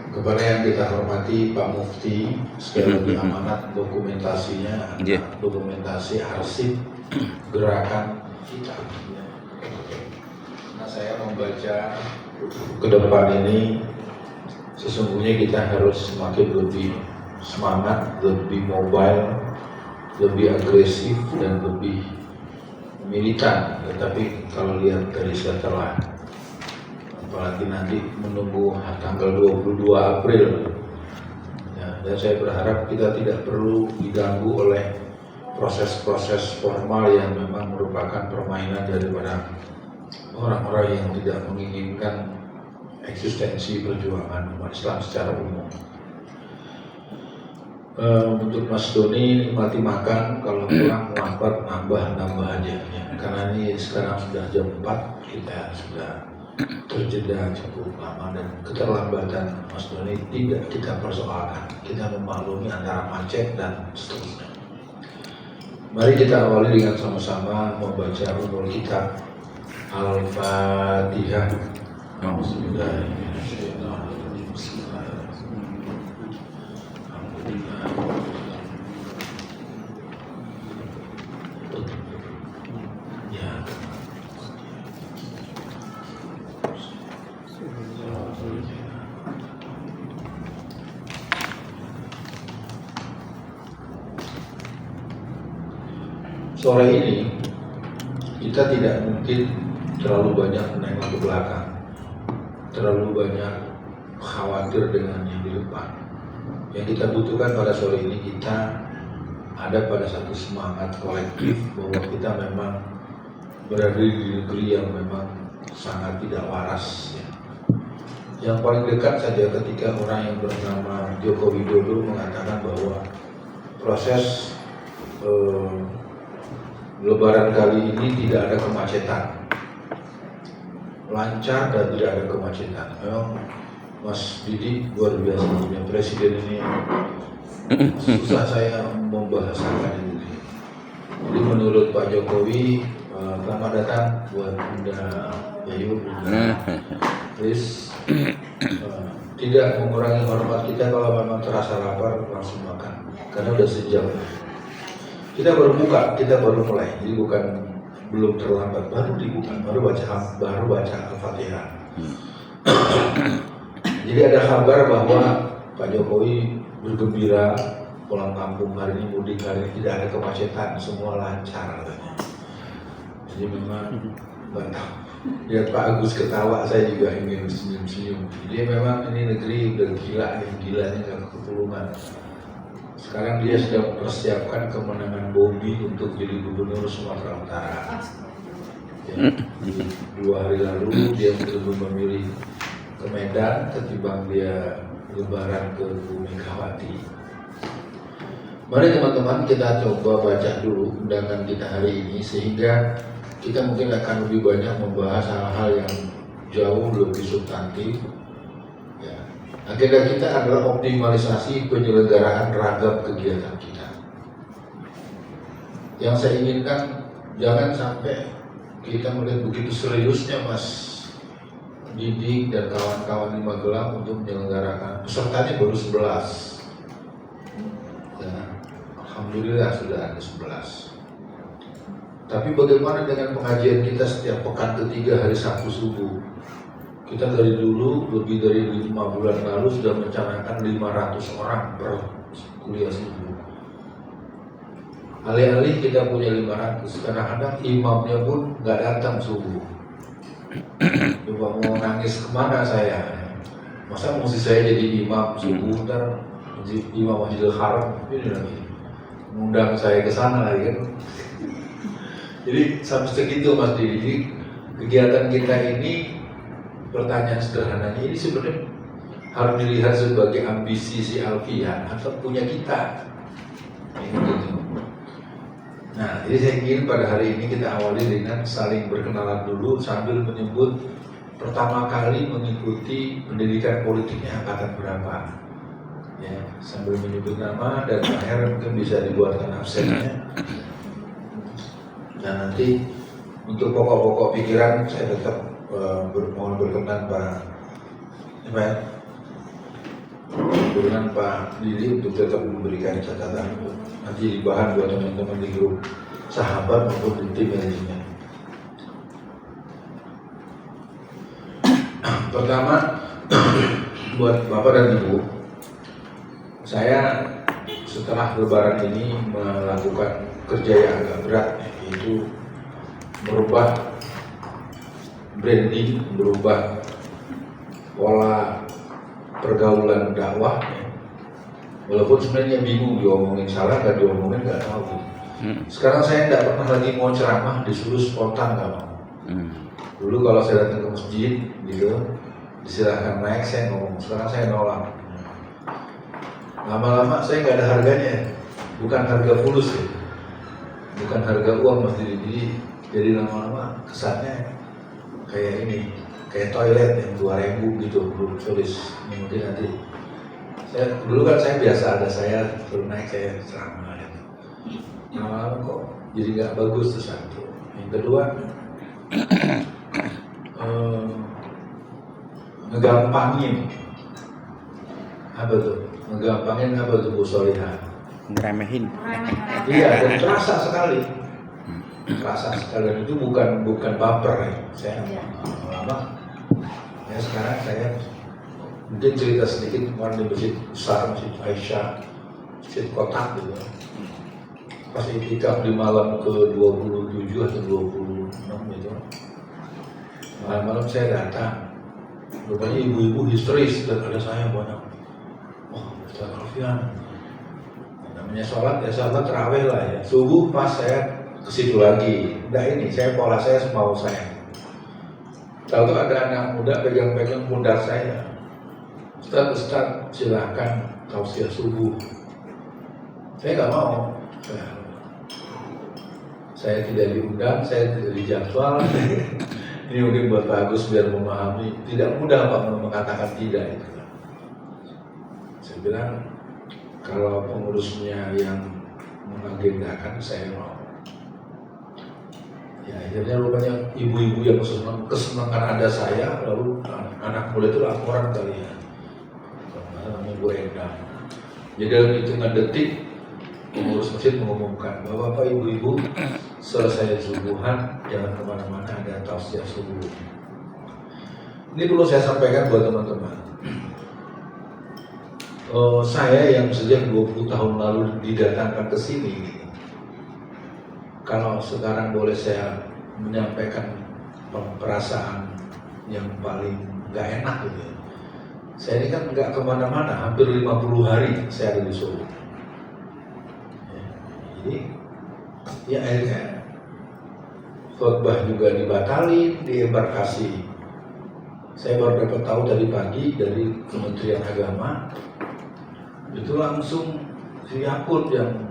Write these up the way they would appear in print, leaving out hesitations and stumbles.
Kepada yang kita hormati Pak Mufti, sekali lagi amanat dokumentasinya, dokumentasi arsip gerakan kita. Nah, saya membaca ke depan ini, sesungguhnya kita harus semakin lebih semangat, lebih mobile, lebih agresif dan lebih militan. Tetapi kalau lihat dari setelah, apalagi nanti menunggu tanggal 22 April ya, dan saya berharap kita tidak perlu diganggu oleh proses-proses formal yang memang merupakan permainan daripada orang-orang yang tidak menginginkan eksistensi perjuangan umat Islam secara umum. Untuk Mas Doni, nikmati makan, kalau kurang lapar nambah aja ya. Karena ini sekarang sudah jam 4, kita sudah terjeda cukup lama dan keterlambatan Mas Doni tidak kita persoalkan. Kita memaklumi antara macet dan seterusnya. Mari kita awali dengan sama-sama membaca ulumul kitab Al-Fatihah. Bismillahirrahmanirrahim. Sore ini kita tidak mungkin terlalu banyak menengok ke belakang, terlalu banyak khawatir dengan yang di depan. Yang kita butuhkan pada sore ini, kita ada pada satu semangat kolektif bahwa kita memang berada di negeri yang memang sangat tidak waras ya. Yang paling dekat saja ketika orang yang bernama Joko Widodo mengatakan bahwa proses Lebaran kali ini tidak ada kemacetan, lancar dan tidak ada kemacetan. Memang Mas Didi luar biasa punya presiden ini, susah saya membahasakan ini. Jadi menurut Pak Jokowi, selamat datang buat Bunda Yayu, please tidak mengurangi hormat kita. Kalau memang terasa lapar langsung makan, karena udah sejam. Kita baru buka, kita baru mulai, jadi belum terlambat, baru dibuka, baru baca Al-Fatihah. Jadi ada kabar bahwa Pak Jokowi bergembira pulang kampung hari ini, mudik hari ini, tidak ada kemacetan, semua lancar katanya. Jadi memang mantap. Lihat Pak Agus ketawa, saya juga ingin senyum-senyum. Jadi memang ini negeri udah gilanya gak ketulungan. Sekarang dia sedang mempersiapkan kemenangan Bobi untuk jadi gubernur Sumatera Utara. Ya, 2 hari lalu dia lebih memilih ke Medan ketimbang dia lebaran ke Bu Megawati. Mari teman-teman kita coba baca dulu undangan kita hari ini, sehingga kita mungkin akan lebih banyak membahas hal-hal yang jauh lebih substantif. Agenda kita adalah optimalisasi penyelenggaraan ragam kegiatan kita. Yang saya inginkan, jangan sampai kita melihat begitu seriusnya Mas Didik dan kawan-kawan di Magelang untuk menyelenggarakan. Pesertanya baru 11. Ya, alhamdulillah sudah ada 11. Tapi bagaimana dengan pengajian kita setiap pekan ketiga hari Sabtu subuh? Kita dari dulu, lebih dari 5 bulan lalu sudah mencanangkan 500 orang per kuliah subuh. Alih-alih kita punya 500, kadang-kadang imamnya pun nggak datang subuh. Coba mau nangis kemana saya? Masa mesti saya jadi imam subuh, ntar imam Masjidil Haram ini lagi mengundang saya ke sana lagi kan? Jadi sampai segitu Mas Didi, kegiatan kita ini. Pertanyaan sederhananya, ini sebenarnya harus dilihat sebagai ambisi si Alfian atau punya kita. Gitu. Nah, jadi saya ingin pada hari ini kita awali dengan saling berkenalan dulu sambil menyebut pertama kali mengikuti pendidikan politiknya angkatan berapa. Ya, sambil menyebut nama dan akhir mungkin bisa dibuatkan absennya. Dan nanti untuk pokok-pokok pikiran saya tetap mohon berkenan Pak keturunan Pak Didi untuk tetap memberikan catatan nanti bahan buat teman-teman di grup sahabat maupun di tim manajemen. Pertama, buat Bapak dan Ibu, saya setelah Lebaran ini melakukan kerja yang agak berat, yaitu merubah branding, berubah pola pergaulan dakwah. Walaupun sebenarnya bingung diomongin salah, gak diomongin gak tahu. Sekarang saya tidak pernah lagi mau ceramah, disuruh spontan gak mau. Dulu kalau saya datang ke masjid gitu, disilahkan naik, saya ngomong. Sekarang saya nolak. Lama-lama saya nggak ada harganya, bukan harga fulus ya, bukan harga uang Mas Didi. Jadi lama-lama kesannya kayak ini, kayak toilet yang 2.000 gitu, belum tulis. Ini mungkin nanti. Dulu kan saya biasa ada saya turun naik saya ceramah. Gitu. Lama-lama kok jadi nggak bagus tuh satu. Yang kedua, ngegampangin apa tuh? Ngegampangin apa tuh Bu Solihah? Ngeremehin. Iya, dan terasa sekali. Terasa sekali, dan itu bukan baper ya. Saya lama ya sekarang saya mungkin cerita sedikit kemarin di masjid besar, masjid Aisyah, masjid kotak gitu. Pas itikaf di malam ke-27 atau 26 itu, malam-malam saya datang. Rupanya ibu-ibu histeris dan ada saya banyak. Oh, Ustaz Alfian. Namanya sholat ya sholat terawih lah ya. Subuh pas saya ke situ lagi. Nah ini saya pola saya semau saya. Lalu ada anak muda pegang-pegang pundak saya. Ustaz silahkan tausiah subuh. Saya nggak mau. Saya tidak diundang, saya tidak dijadwal. Ini mungkin buat Pak Agus biar memahami, tidak mudah Pak mengatakan tidak itu. Saya bilang kalau pengurusnya yang mengagendakan saya mau. Ya akhirnya rupanya ibu-ibu yang kesenangan ada saya, lalu anak muda itu laporan kali ya. Namanya Bu Endang. Jadi dalam hitungan detik pengurus masjid mengumumkan bahwa Bapak Ibu-Ibu selesai subuhan jangan kemana-mana, ada tausiah subuh. Ini perlu saya sampaikan buat teman-teman. Saya yang sejak 20 tahun lalu didatangkan ke sini, kalau sekarang boleh saya menyampaikan perasaan yang paling gak enak gitu ya. Saya ini kan nggak kemana-mana, hampir 50 hari saya ada di Solo. Jadi ya akhirnya khotbah juga dibatalin di embarkasi. Saya baru dapat tahu tadi pagi dari Kementerian Agama itu langsung si Yakut yang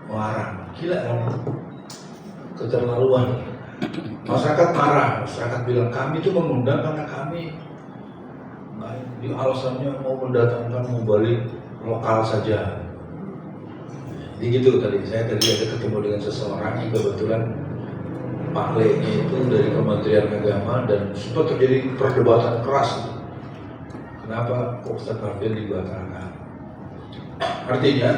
melarang. Gila kan? Keterlaluan. Masyarakat marah, masyarakat bilang kami itu mengundang karena kami di alasannya mau mendatangkan mubalik lokal saja. Jadi gitu tadi, saya tadi ada ketemu dengan seseorang yang kebetulan Pak Le-nya itu dari Kementerian Agama dan sempat terjadi perdebatan keras. Kenapa kok Ustaz Alfian dibatalkan? Artinya,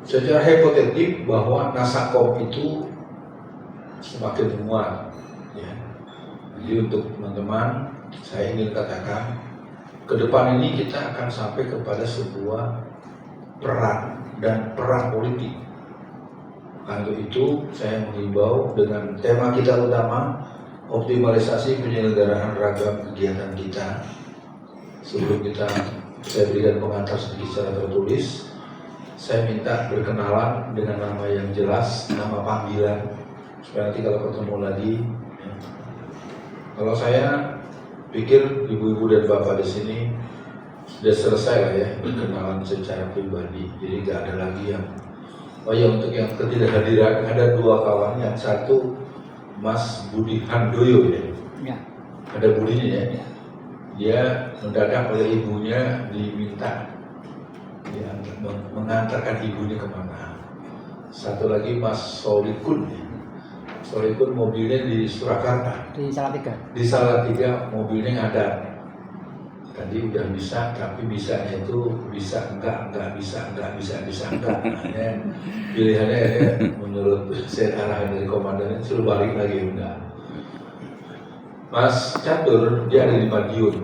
secara hipotetik bahwa Nasakom itu semakin menguat. Ya. Jadi untuk teman-teman, saya ingin katakan, ke depan ini kita akan sampai kepada sebuah perang dan perang politik. Untuk itu saya mengimbau dengan tema kita utama optimalisasi penyelenggaraan ragam kegiatan kita. Sebelum saya berikan pengantar sedikit secara tertulis, saya minta berkenalan dengan nama yang jelas, nama panggilan, supaya nanti kalau ketemu lagi. Kalau saya pikir ibu-ibu dan bapak di sini sudah selesai lah ya berkenalan secara pribadi, jadi nggak ada lagi yang untuk yang ketidakhadiran ada dua kawan, yang satu Mas Budi Handoyo ya. Ada Budinya ya. Dia mendadak oleh ibunya diminta mengantarkan ibunya kemana. Satu lagi Mas Solikun ya. Solikun mobilnya di Surakarta. Di Salatiga mobilnya ngadat. Tadi udah bisa, tapi bisanya itu bisa enggak, bisa enggak. Nah, pilihannya ya, menurut saya arahan dari komandan suruh balik lagi enggak. Mas Catur dia ada di Madiun,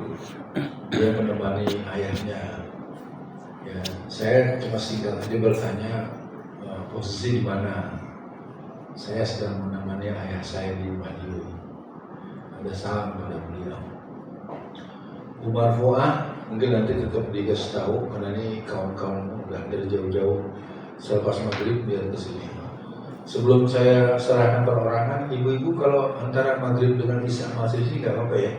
dia menemani ayahnya. Ya, saya cuma singkat dia bertanya posisi di mana. Saya sedang menemani ayah saya di Madiun. Ada salam pada beliau. Umar Fuad mungkin nanti tetap dikasih tahu karena ini kawan-kawan udah dari jauh-jauh selepas maghrib biar kesini. Sebelum saya serahkan perorangan, ibu-ibu kalau antara maghrib dengan isya masih di sini nggak apa-apa ya?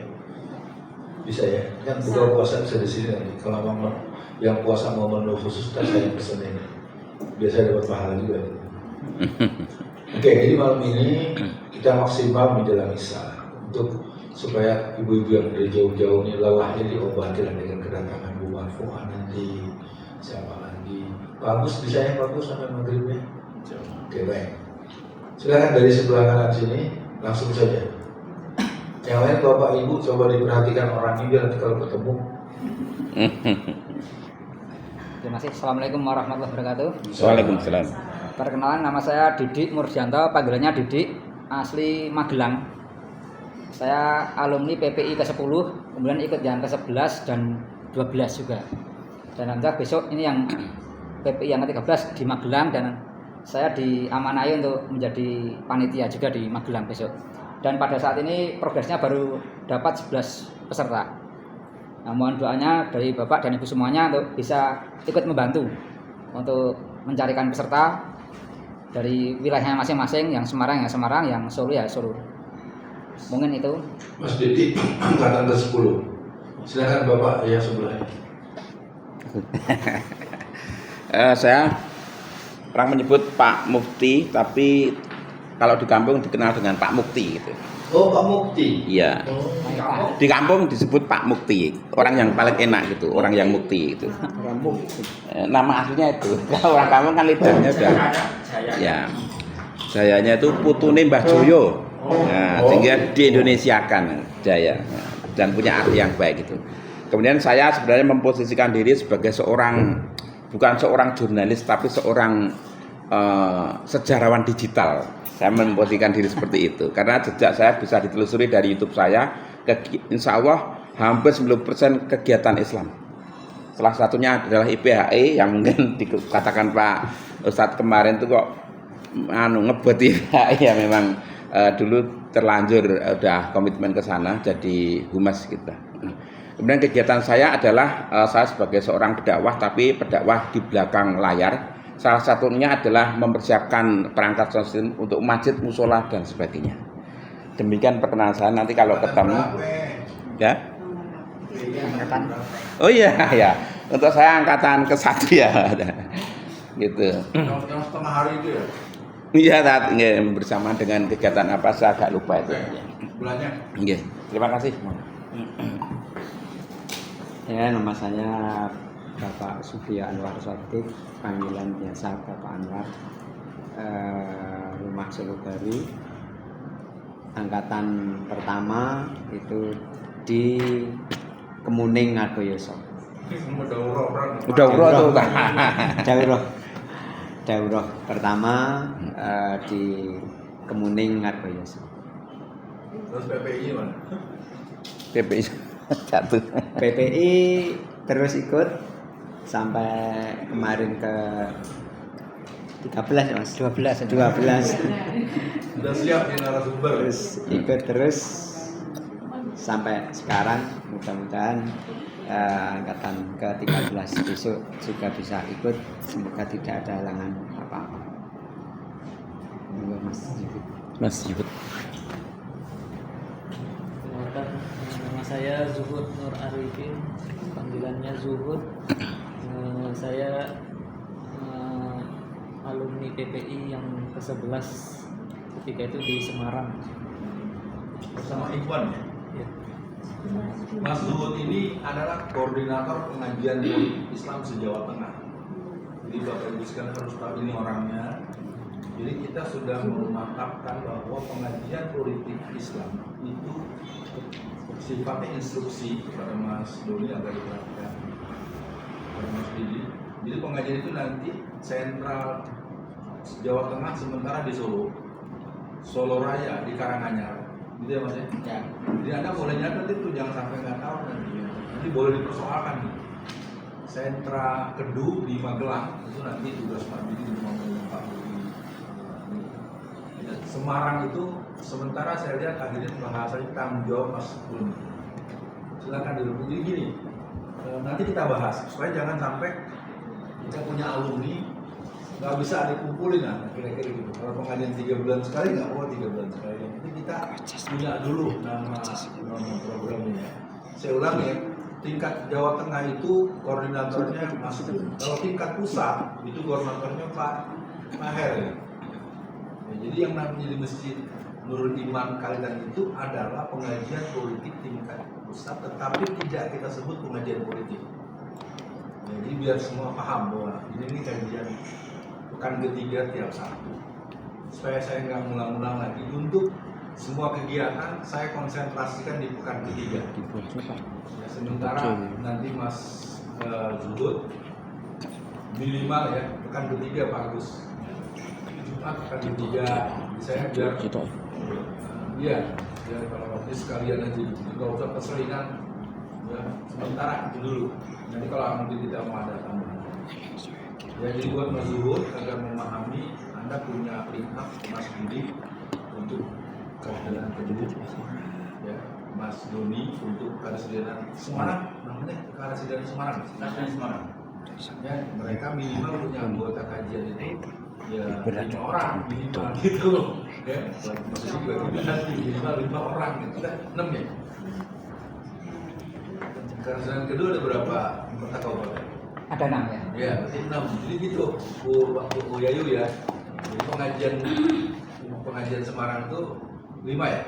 Bisa ya? Kan buka puasa bisa di sini nanti. Kalau memang yang puasa mau menu khusus, saya pesen ini. Biasa dapat pahala juga. Oke, jadi malam ini kita maksimal menjelang isya untuk supaya ibu-ibu yang dari jauh-jauh ini lelahnya diobati dengan kedatangan Bu Marfuah nanti. Siapa lagi? Bagus, bisa ya bagus sampai maghribnya. Oke, baik. Silakan dari sebelah kanan sini langsung saja. Yang lain Bapak Ibu coba diperhatikan orang ini biar nanti kalau ketemu. Terima kasih. Assalamualaikum warahmatullahi wabarakatuh. Waalaikumsalam. Perkenalan, nama saya Didik Murdianto, panggilannya Didik, asli Magelang. Saya alumni PPI ke-10, kemudian ikut yang ke-11 dan 12 juga. Dan nanti besok ini yang PPI yang ke-13 di Magelang, dan saya diamanai untuk menjadi panitia juga di Magelang besok. Dan pada saat ini progresnya baru dapat 11 peserta. Nah, mohon doanya dari Bapak dan Ibu semuanya untuk bisa ikut membantu untuk mencarikan peserta dari wilayahnya masing-masing, yang Semarang ya Semarang, yang Solo ya Solo. Mungkin itu. Mas Didi, angkatan ke-10. Silakan Bapak ya sebelahnya. Saya orang menyebut Pak Mufti, tapi kalau di kampung dikenal dengan Pak Mukti gitu. Oh, Pak Mukti. Iya. Di kampung disebut Pak Mukti, orang yang paling enak gitu, orang yang mukti gitu. Nama aslinya itu. Kalau orang kampung kan lidarnya udah. Ya. Sayanya itu putune Mbah Joyo. Nah, sehingga di-Indonesiakan Jaya dan punya arti yang baik gitu. Kemudian saya sebenarnya memposisikan diri sebagai bukan seorang jurnalis, tapi seorang sejarawan digital. Saya memposisikan diri seperti itu karena jejak saya bisa ditelusuri dari YouTube saya, insya Allah hampir 90% kegiatan Islam. Salah satunya adalah IPHI yang mungkin dikatakan Pak Ustadz kemarin itu kok ngebuat IPHI ya memang dulu terlanjur udah komitmen ke sana jadi humas kita. Kemudian kegiatan saya adalah saya sebagai seorang pendakwah, tapi pendakwah di belakang layar. Salah satunya adalah mempersiapkan perangkat sosial untuk masjid, musola dan sebagainya. Demikian perkenalan saya. Nanti kalau ketemu ya. Oh iya ya. Untuk saya angkatan ke-1 ya. Gitu. Yang setengah hari itu ya? Iya, bersama dengan kegiatan apa saya agak lupa itu. Belanja. Iya. Terima kasih. Ya, nama saya Bapak Sufia Anwar Sodik, panggilan biasa Bapak Anwar, rumah Solo Baru, angkatan pertama itu di Kemuning Ngadoyoso. Udah tuh Pak. Daurah pertama di Kemuning Ngadoyoso. Terus PPI mana? PPI jatuh. PPI terus ikut sampai kemarin ke 13 Mas. 12. Sudah siap nih narasumber. Terus ikut terus sampai sekarang, mudah-mudahan angkatan ke-13 besok juga bisa ikut, semoga tidak ada halangan apa-apa. Mas Yud. Nama saya Zuhud Nur Arifin, panggilannya Zuhud. Saya alumni PPI yang ke-11 ketika itu di Semarang. Bersama Ikhwan ya? Ya. Mas Zuhud ini adalah koordinator pengajian Islam se-Jawa Tengah. Jadi Bapak Ibu sekalian harus tahu ini orangnya Jadi kita sudah memantapkan bahwa pengajian politik Islam itu sifatnya instruksi kepada Mas Doni agar diperhatikan kepada Mas Didi. Jadi pengajian itu nanti sentral Jawa Tengah sementara di Solo, Solo Raya di Karanganyar, gitu ya Mas ya? Ya. Jadi Anda boleh nyatet itu, jangan sampai nggak tahu nanti. Nanti boleh dipersoalkan nih. Sentra Kedu di Magelang itu nanti tugas Pak Didi di Pak Didi. Semarang itu sementara saya lihat akhirnya bahasanya tanggung jawab Mas Doni. Silakan dulu. Jadi gini, nanti kita bahas supaya jangan sampai kita punya alumni nggak bisa dikumpulin lah kira-kira gitu. Kalau pengajian 3 bulan sekali nggak mau 3 bulan sekali. Nanti kita punya dulu nama programnya. Saya ulang ya, tingkat Jawa Tengah itu koordinatornya Mas Doni. Kalau tingkat pusat itu koordinatornya Pak Maher. Ya. Ya, jadi yang namanya di Masjid Nurul Iman Kalidan itu adalah pengajian politik tingkat pusat, tetapi tidak kita sebut pengajian politik. Ya, jadi biar semua paham bahwa ini kajian pekan ketiga tiap Sabtu. Supaya saya nggak ngulang-ulang lagi, untuk semua kegiatan saya konsentrasikan di pekan ketiga. Ya, sementara nanti Mas Zuhud minimal ya pekan ketiga Pak Agus. Jumat pekan ketiga saya biar iya biar kalau nanti sekalian aja nggak usah keseringan ya, sementara itu dulu, nanti kalau nanti kita mau ada tambahan ya. Jadi buat Mas Zuhud agar memahami, Anda punya link up Mas Budi untuk keadilan kedua ya, Mas Doni untuk Karesidenan Semarang, namanya Karesidenan Semarang ya, mereka minimal punya anggota kajian itu ya 5 orang minimal gitu ya, maksudnya juga minimal 5 orang gitu kan, 6 ya. Karesidenan kedua ada berapa kota kabupaten? Ada 6 ya. Ya, berarti 6. Jadi gitu, Bu Yayu ya. Jadi pengajian Semarang itu 5 ya?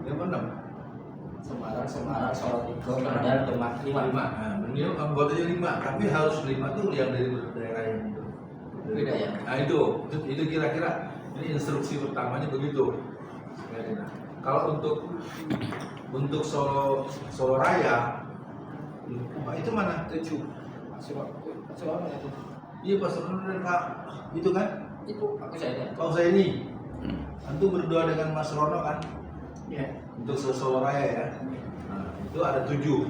5 6? Semarang, Solo 3, Kendal, Demak 5. Nah, beliau anggotanya 5, tapi harus 5 tuh yang dari daerah yang beda ya. Nah itu kira-kira ini instruksi pertamanya begitu. Nah, kalau untuk Solo Raya itu mana? 7. Solo itu. Iya Pak Solo dan Pak itu kan? Itu aku saya ini. Antum berdua dengan Mas Rono kan? Iya. Untuk Solo Raya ya. Nah, itu ada 7.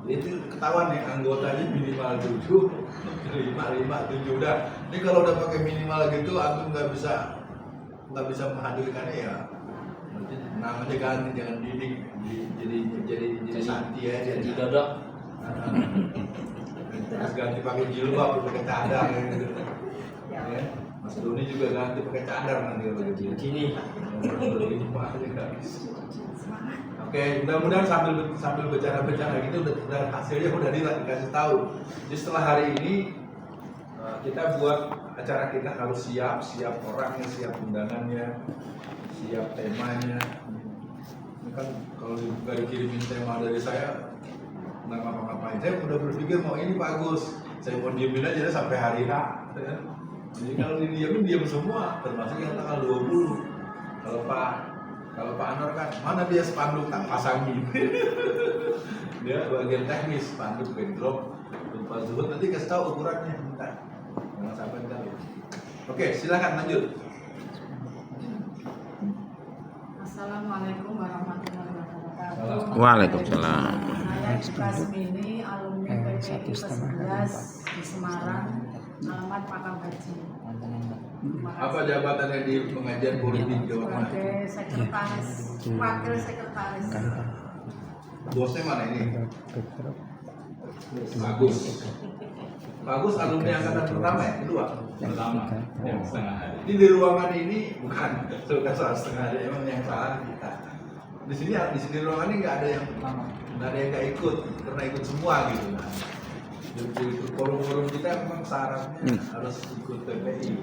Itu ketahuan nih anggotanya minimal 7, 5, 7 udah. Ini kalau udah pakai minimal gitu, antum nggak bisa menghadirkannya ya. Nanti namanya ganti, jangan Didik, jadi Santi ya, jadi Dodok. Terus ganti pakai jilbab, pakai cadar gitu. Ya. Mas Doni juga ganti pakai cadar nanti kalau begini. Oke, mudah-mudahan sambil bicara gitu udah hasilnya udah dikasih tahu. Jadi setelah hari ini kita buat acara kita harus siap orangnya, siap undangannya, siap temanya. Ini kan kalau nggak dikirimin tema dari saya nggak ngapa-ngapain. Saya udah berpikir mau ini Pak Agus, saya mau diemin aja sampai hari H. Ya. Jadi kalau diam semua, termasuk yang tanggal 20. Kalau Pak Anwar kan, mana dia spanduk tak pasangin. Dia bagian teknis, spanduk backdrop. Pak Zuhud nanti kasih tahu ukurannya, bentar. Jangan sampai bentar ya. Oke, silakan lanjut. Assalamualaikum warahmatullahi wabarakatuh. Waalaikumsalam. Saya Cika Semini, alumni PPI 11 di Semarang, alamat Pakam Haji. Apa jabatannya di pengajian politik Jawa Tengah? Sebagai sekretaris, wakil sekretaris. Bosnya mana ini? Bagus. Bagus alumni angkatan pertama ya? Kedua? Pertama. Yang setengah hari. Ini di ruangan ini bukan setengah hari, emang yang salah kita. Di sini ruangan ini nggak ada yang nggak ikut, karena ikut semua gitu. Nah, di forum-forum kita memang syaratnya harus ikut PPI.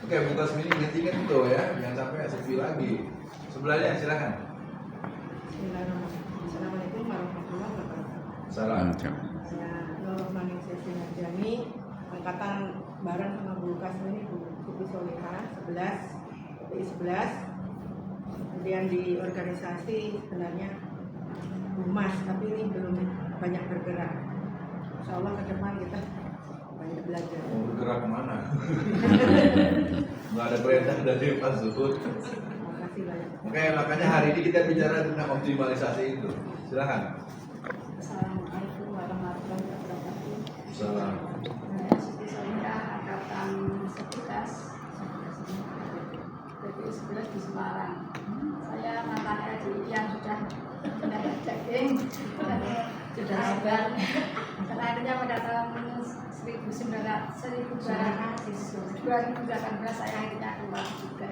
Oke, buka semini ingat itu ya, jangan sampai sepi lagi. Sebelahnya silakan. Bismillahirrahmanirrahim. Assalamualaikum warahmatullahi wabarakatuh. Salam. Saya Nur Rahmani Sesi Harjani, angkatan bareng sama Bu Lukas ini, Bu Soleha 11, PPI 11. Kemudian di organisasi sebenarnya humas, tapi ini belum banyak bergerak. Insya Allah ke depan kita banyak belajar. Mau bergerak kemana? Nggak ada perintah dari Pak Zuhud. Terima kasih banyak. Oke, makanya hari ini kita bicara tentang optimalisasi itu. Silakan. Assalamualaikum warahmatullahi wabarakatuh. Salam. Saya Siti Soleha, angkatan 11, PPI 11 di Semarang. Saya mantan RDI yang sudah mendapat daging, sudah sabar. Terakhirnya pada tahun 2018 saya akhirnya keluar juga.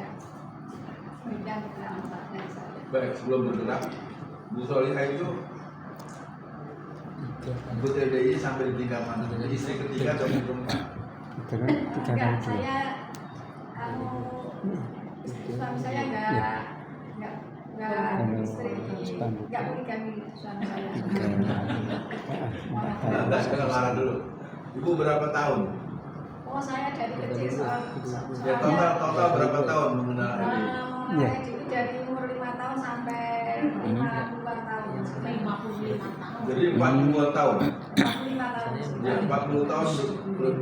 Demikian keterangan dari saya. Baik, sebelum bergerak, Bu Soleha itu ikut LDI sampai di tingkat mana? Jadi istri ketiga atau yang keempat? Enggak, saya suami saya enggak istri, enggak poligami suami saya. Nah, sekarang marah dulu. Ibu berapa tahun? Oh, saya dari kecil Ya, total berapa tahun mengenal LDI? mulai dari umur 5 tahun sampai 50-an tahun. 55 tahun. Jadi 42 tahun. 45 tahun. Ya, 40 tahun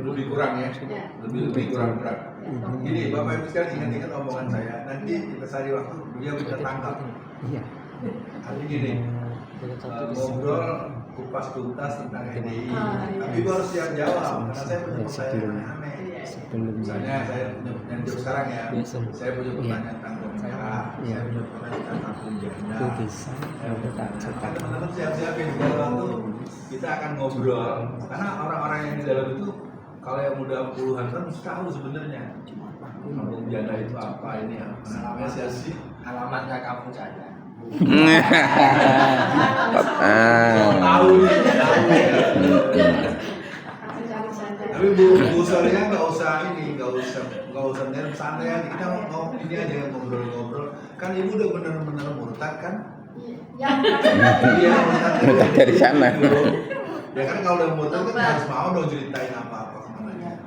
lebih kurang ya. Lebih kurang. Gini, Bapak Ibu sekalian ingat-ingat omongan saya. Nanti kita cari waktu beliau kita tangkap. Iya. Artinya gini, ngobrol kupas tuntas tentang LDI. Tapi gue harus siap jawab karena saya punya pertanyaan aneh. Misalnya saya punya pertanyaan jawab sekarang ya. Saya punya pertanyaan tentang merah. Saya punya pertanyaan tentang kampung janda. Kan teman-teman siap-siapin di dalam itu kita akan ngobrol. Karena orang-orang yang di dalam itu kalau yang muda puluhan tahun mesti tahu sebenarnya kampung janda itu apa, ini apa. Namanya sih Alamatnya kampung janda. tahu ya. Tapi Bu Soleha nggak usah nyerem, santai aja. Kita mau ini aja ngobrol-ngobrol. Kan Ibu udah benar-benar murtad kan? Iya, Murtad dari sana. Ya kan kalau udah murtad kan harus mau dong ceritain apa-apa kemana.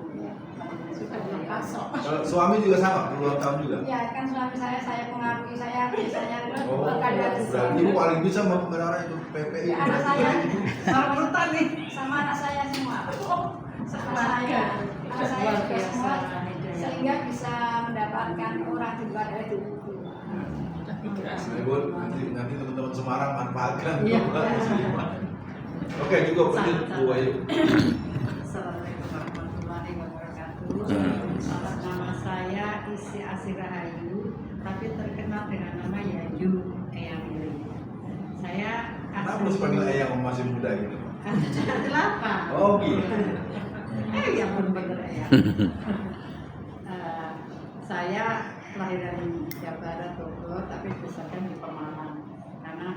Kalau suami juga sama, puluhan tahun juga. Ya kan suami saya pengaruhi saya biasanya kadang Berarti Ibu paling bisa mempengaruhi itu PPI. ya, anak saya Murtad nih. sama anak saya semua. Sama saya, anak saya juga semua, sehingga bisa mendapatkan orang di luar dari itu. Ibu nanti teman-teman Semarang manfaatkan. Iya. Oke, juga lanjut Bu Ayu. Assalamualaikum warahmatullahi wabarakatuh. Nama saya Isi Asirahayu, tapi terkenal dengan nama Yayu Eyang Lili. Saya Kenapa harus panggil Eyang masih muda gitu? Kenapa? Oh gitu. Yang benar-benar Eyang. Saya kelahiran Jawa Barat Bogor, tapi dibesarkan di Pemalang karena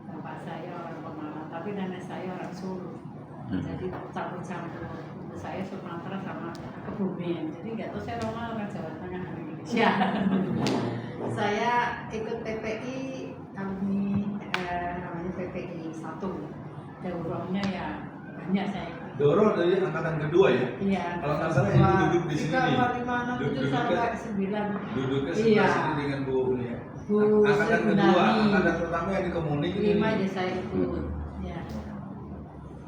bapak saya orang Pemalang, tapi nenek saya orang Solo. Jadi campur-campur. Saya Sumatera sama Kebumen. Jadi nggak tahu saya orang Jawa Tengah Indonesia. Saya ikut PPI alumni namanya PPI 1. Daurahnya ya banyak saya ikut. Doro dari angkatan kedua ya? Iya. Kalau nggak salah Ibu duduk di sini nih. 3, 5, 6, 7 sampai 9. Duduknya Iya. sebelah sini dengan Bu ini ya. Bu Angkatan kedua, Sundari. angkatan pertama yang di komunik ini. 5 aja saya ikut. Ya.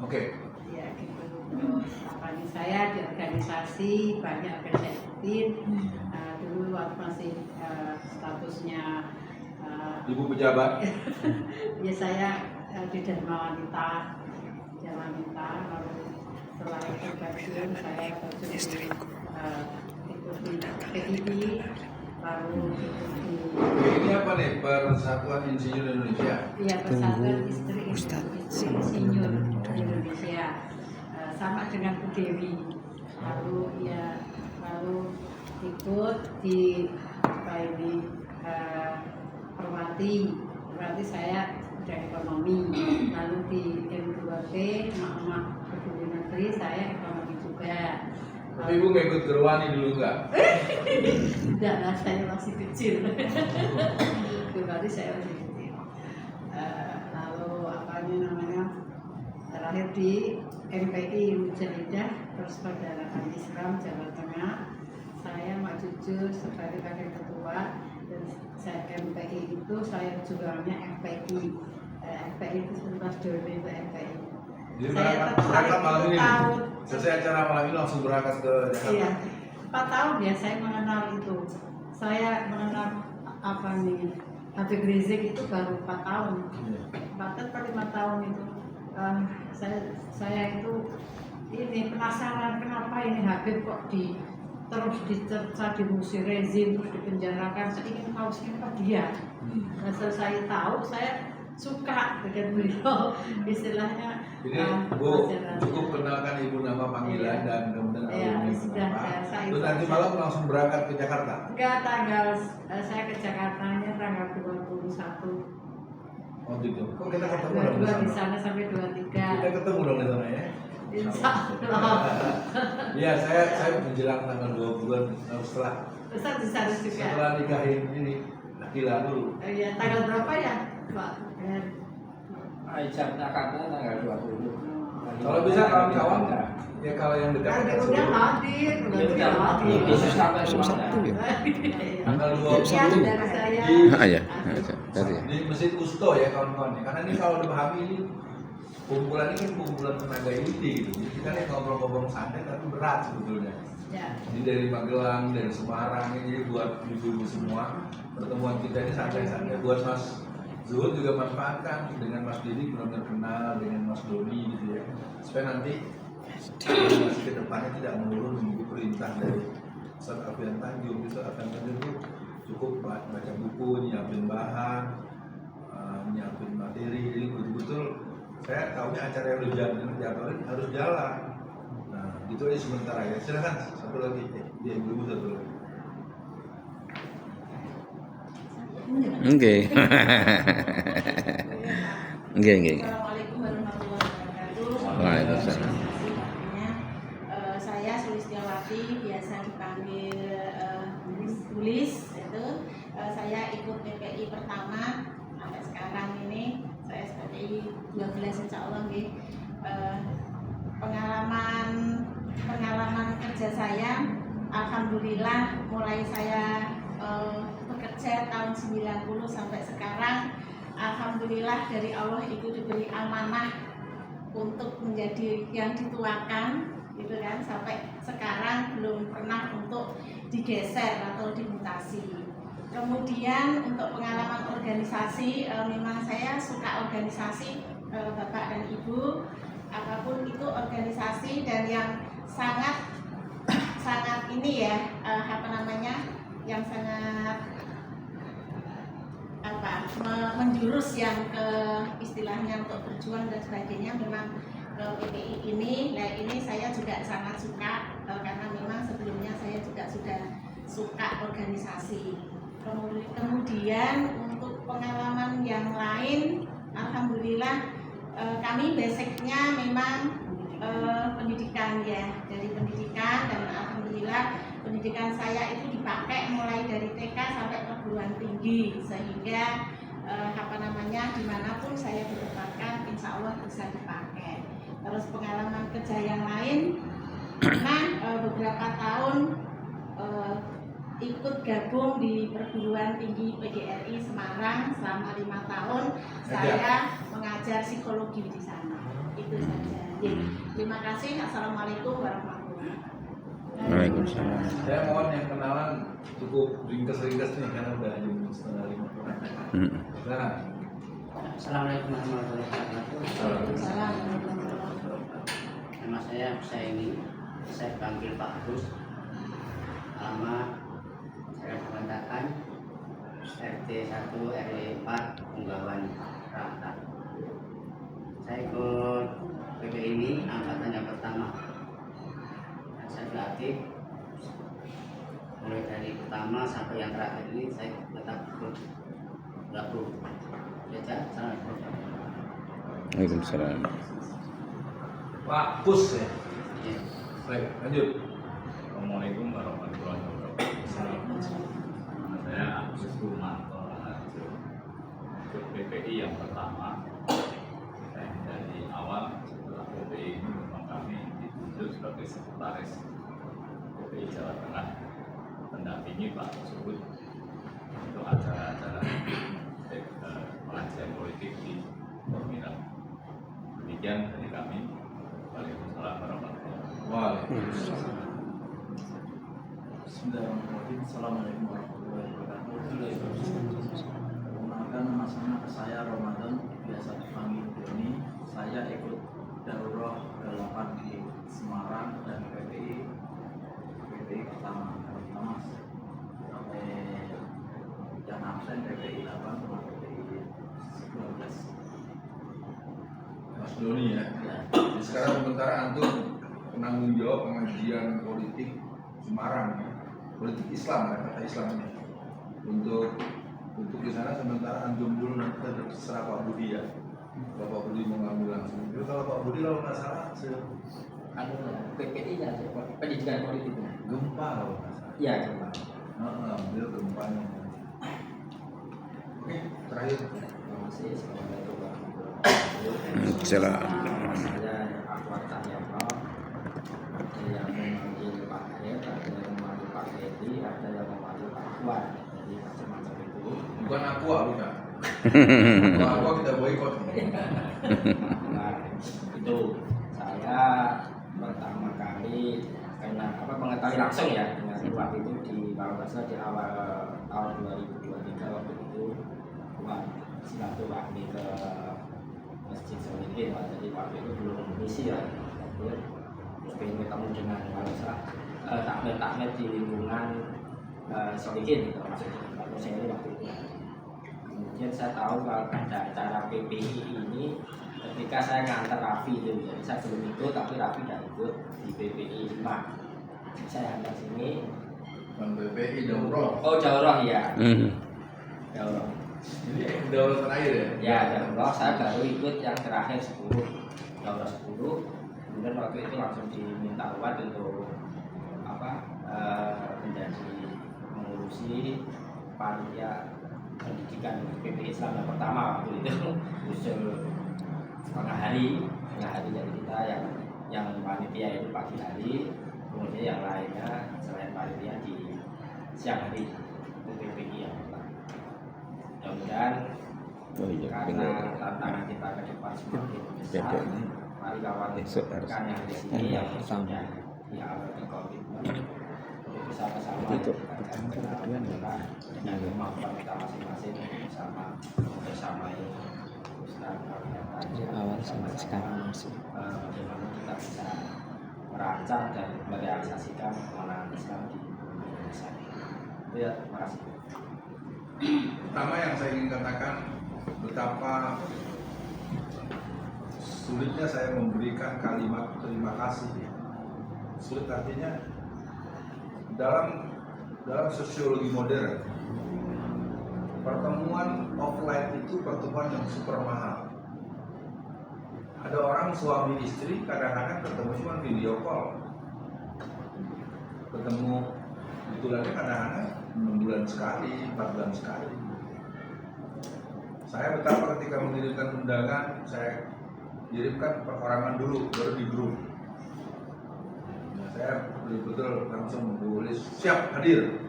Oke. Ya gitu. Terus apanya saya di organisasi banyak yang saya ikutin. Dulu waktu masih statusnya Ibu pejabat. ya saya di Dharma Wanita, lalu setelah itu pensiun saya terjun ikuti PII, lalu ikuti Ini apa nih? Persatuan Insinyur Indonesia. ya Persatuan Istri Insinyur Indonesia, sama dengan Bu Dewi, lalu ikut di apa ini Perwati saya bidang ekonomi, lalu di M2T Emak-emak Peduli Negeri saya ekonomi juga. Tapi Ibu nggak ikut Gerwani dulu nggak? Tidak lah, saya masih kecil. Berarti saya masih kecil. Lalu apanya namanya terakhir di MPI Mujalidah Persaudaraan Islam Jawa Tengah. Saya jujur sebagai wakil ketua, dan saya MPI itu saya jualnya FPI. FPI itu sebentar dulu itu FPI. Jadi Saya berangkat malam ini. tahun. Selesai acara malam ini langsung berangkat ke Jakarta. Iya, 4 tahun ya saya mengenal itu. Saya mengenal apa nih, Habib Rizik itu baru 4 tahun. 4 atau 5 tahun itu. Saya itu ini penasaran kenapa ini Habib kok terus dicerca, dimusuhi rezim, terus dipenjarakan. Saya ingin tahu siapa dia. Nah, setelah saya tahu, saya suka dengan beliau, istilahnya. Jadi Bu, pelajaran. cukup kenalkan Ibu nama panggilan Iya. dan kemudian Iya, alumni sudah, kenapa. saya Terus itu. nanti malam langsung berangkat ke Jakarta. Enggak, saya ke Jakartanya tanggal 21. Oh gitu. Kok kita ketemu dong 22 di di sana? sana sampai 23. Kita ketemu dong di sana ya. Insya Allah. Iya, saya menjelang tanggal 20-an setelah Ustaz di sana juga. setelah nikahin ini Akila dulu. Iya, tanggal berapa ya, Pak? Ijabnya karena tanggal 20. Kalau bisa kawan-kawan, ya kalau yang dekat Kan dekat udah suruh. hadir, udah hadir. Besok sampai Sabtu ya? Tanggal Iya, 20 dari saya. Ah ya, tadi ya. di Masjid Kusto ya kawan-kawan ya. Karena ini kalau dipahami ini kumpulan ini kan kumpulan tenaga inti gitu. Jadi kita nih ngobrol-ngobrol santai tapi berat sebetulnya. Ya. Jadi dari Magelang, dari Semarang ini jadi buat ibu-ibu semua pertemuan kita ini santai-santai. Buat Mas Zuhud juga manfaatkan dengan Mas Didi benar-benar kenal dengan Mas Doni gitu ya. Supaya nanti generasi ke depannya tidak menurun menunggu perintah dari Ustaz Alfian Tanjung. Ustaz Alfian Tanjung itu cukup baca buku, nyiapin bahan, nyiapin materi. Jadi betul-betul saya tahunya acara yang dijadwalin harus jalan. Nah, gitu aja sementara ya. Silakan satu lagi, dia ibu satu lagi. Oke. Oke. Assalamualaikum warahmatullahi wabarakatuh. Waalaikumsalam. Saya Sulistiawati, biasa dipanggil Tulis. Itu saya ikut PPI pertama sampai sekarang ini. Saya sebagai 12 insya Allah. Pengalaman kerja saya, alhamdulillah mulai saya bekerja tahun 90 sampai sekarang, alhamdulillah dari Allah itu diberi amanah untuk menjadi yang dituakan gitu kan, sampai sekarang belum pernah untuk digeser atau dimutasi. Kemudian untuk pengalaman organisasi, memang saya suka organisasi, Bapak dan Ibu, apapun itu organisasi, dan yang sangat ini ya, yang sangat menjurus yang ke istilahnya untuk berjuang dan sebagainya, memang PPI ini. Nah, ini saya juga sangat suka, karena memang sebelumnya saya juga sudah suka organisasi. Kemudian untuk pengalaman yang lain, alhamdulillah kami basicnya memang pendidikan ya, dari pendidikan, dan alhamdulillah pendidikan saya itu dipakai mulai dari TK sampai perguruan tinggi, sehingga dimanapun saya ditempatkan insya Allah bisa dipakai. Terus pengalaman kerja yang lain, pernah beberapa tahun ikut gabung di perguruan tinggi PGRI Semarang selama 5 tahun. Saya mengajar psikologi di sana. Itu saja. Terima kasih. Assalamualaikum warahmatullahi wabarakatuh. Waalaikumsalam. Saya mohon yang kenalan cukup ringkas-ringkas nih karena udah jam 4:30. Silakan. Assalamualaikum warahmatullahi wabarakatuh. Nama saya Husaini, saya panggil Pak Agus. Alamat saya mengatakan RT 1 RW 4 Punggawan Rata. Saya ikut PP ini angkatan yang pertama. Saya sudah aktif mulai dari pertama sampai yang terakhir ini saya tetap ikut gabung. Assalamualaikum. Waalaikumsalam. Pak Pus ya. Ya. Baik, lanjut. Assalamualaikum warahmatullahi wabarakatuh. Nama saya Agus Purmanto Raharjo. Ikut PPI yang pertama. Saya dari awal setelah PPI ini memang kami ditunjuk sebagai sekretaris PPI Jawa Tengah. mendampingi Pak tersebut untuk acara-acara pengajian politik di Formiral. Demikian dari kami. Waalaikumsalam warahmatullahi wabarakatuh. Bismillahirrahmanirrahim. Assalamualaikum warahmatullahi wabarakatuh. Perkenalkan, nama saya Ramadan, biasa dipanggil Doni. Saya ikut daurah ke-8 di Semarang dan PPI pertama sampai yang absen PPI 8 sama PPI 12. Mas Doni ya. Jadi sekarang sementara antum penanggung jawab pengajian politik Semarang ya. Politik Islam ya, kata Islamnya. Untuk di sana sementara antum dulu, nanti terserah Pak Budi ya. Kalau Pak Budi mau ngambil langsung. Jadi kalau Pak Budi kalau nggak salah PPI-nya, pendidikan politiknya. gempa kalau nggak salah. Iya, gempa. Beliau gempanya. Oke, terakhir. Terima kasih. Assalamualaikum warahmatullahi wabarakatuh. Salam. Saya Akwar Cahyono. Ada yang memanggil Pak Ed, ada yang memanggil Pak Edi, ada yang memanggil Pak Akwar. Jadi macam-macam itu. Bukan aqua, bukan. Kalau aqua kita boikot. Nah, itu saya pertama kali mengetahui langsung ya dengan waktu itu kalau nggak salah di awal tahun 2023 waktu itu silaturahmi ke Masjid Solihin. Jadi waktu itu belum misi ya, terus pengen ketemu dengan kalau salah takmir di lingkungan Solihin, termasuk di tempat saya ini waktu itu. Kemudian saya tahu kalau ada acara PPI ini ketika saya ngantar Raffi itu, jadi saya belum ikut tapi Raffi sudah ikut di PPI 5. Saya hantar sini. PPI daurah. Oh, daurah ya. Daurah. Ini daurah terakhir ya? Ya, daurah. Saya baru ikut yang terakhir 10. Daurah 10. Kemudian waktu itu langsung diminta uat untuk menjadi mengurusi panitia pendidikan PPI Islam yang pertama waktu itu. Usul setengah hari dari kita yang panitia itu pagi hari, kemudian yang lainnya selain panitia di siang hari itu PPI yang pertama. Mudah-mudahan karena tantangan kita ke depan semakin besar, mari kawan-kawan yang di sini yang sudah di awal berkomitmen untuk bisa bersama dengan kemampuan kita masing-masing bersama awal sampai sekarang masih bagaimana kita bisa merancang dan merealisasikan kemenangan Islam di Indonesia. Itu ya, terima kasih. Pertama yang saya ingin katakan, betapa sulitnya saya memberikan kalimat terima kasih. Sulit artinya dalam sosiologi modern, pertemuan offline itu pertemuan yang super mahal. Ada orang suami istri kadang-kadang ketemu cuma video call, ketemu betulnya kadang-kadang 6 bulan sekali, 4 bulan sekali. Saya betapa ketika mengirimkan undangan, saya kirimkan perorangan dulu, baru di grup. Nah, saya betul-betul langsung menulis siap hadir,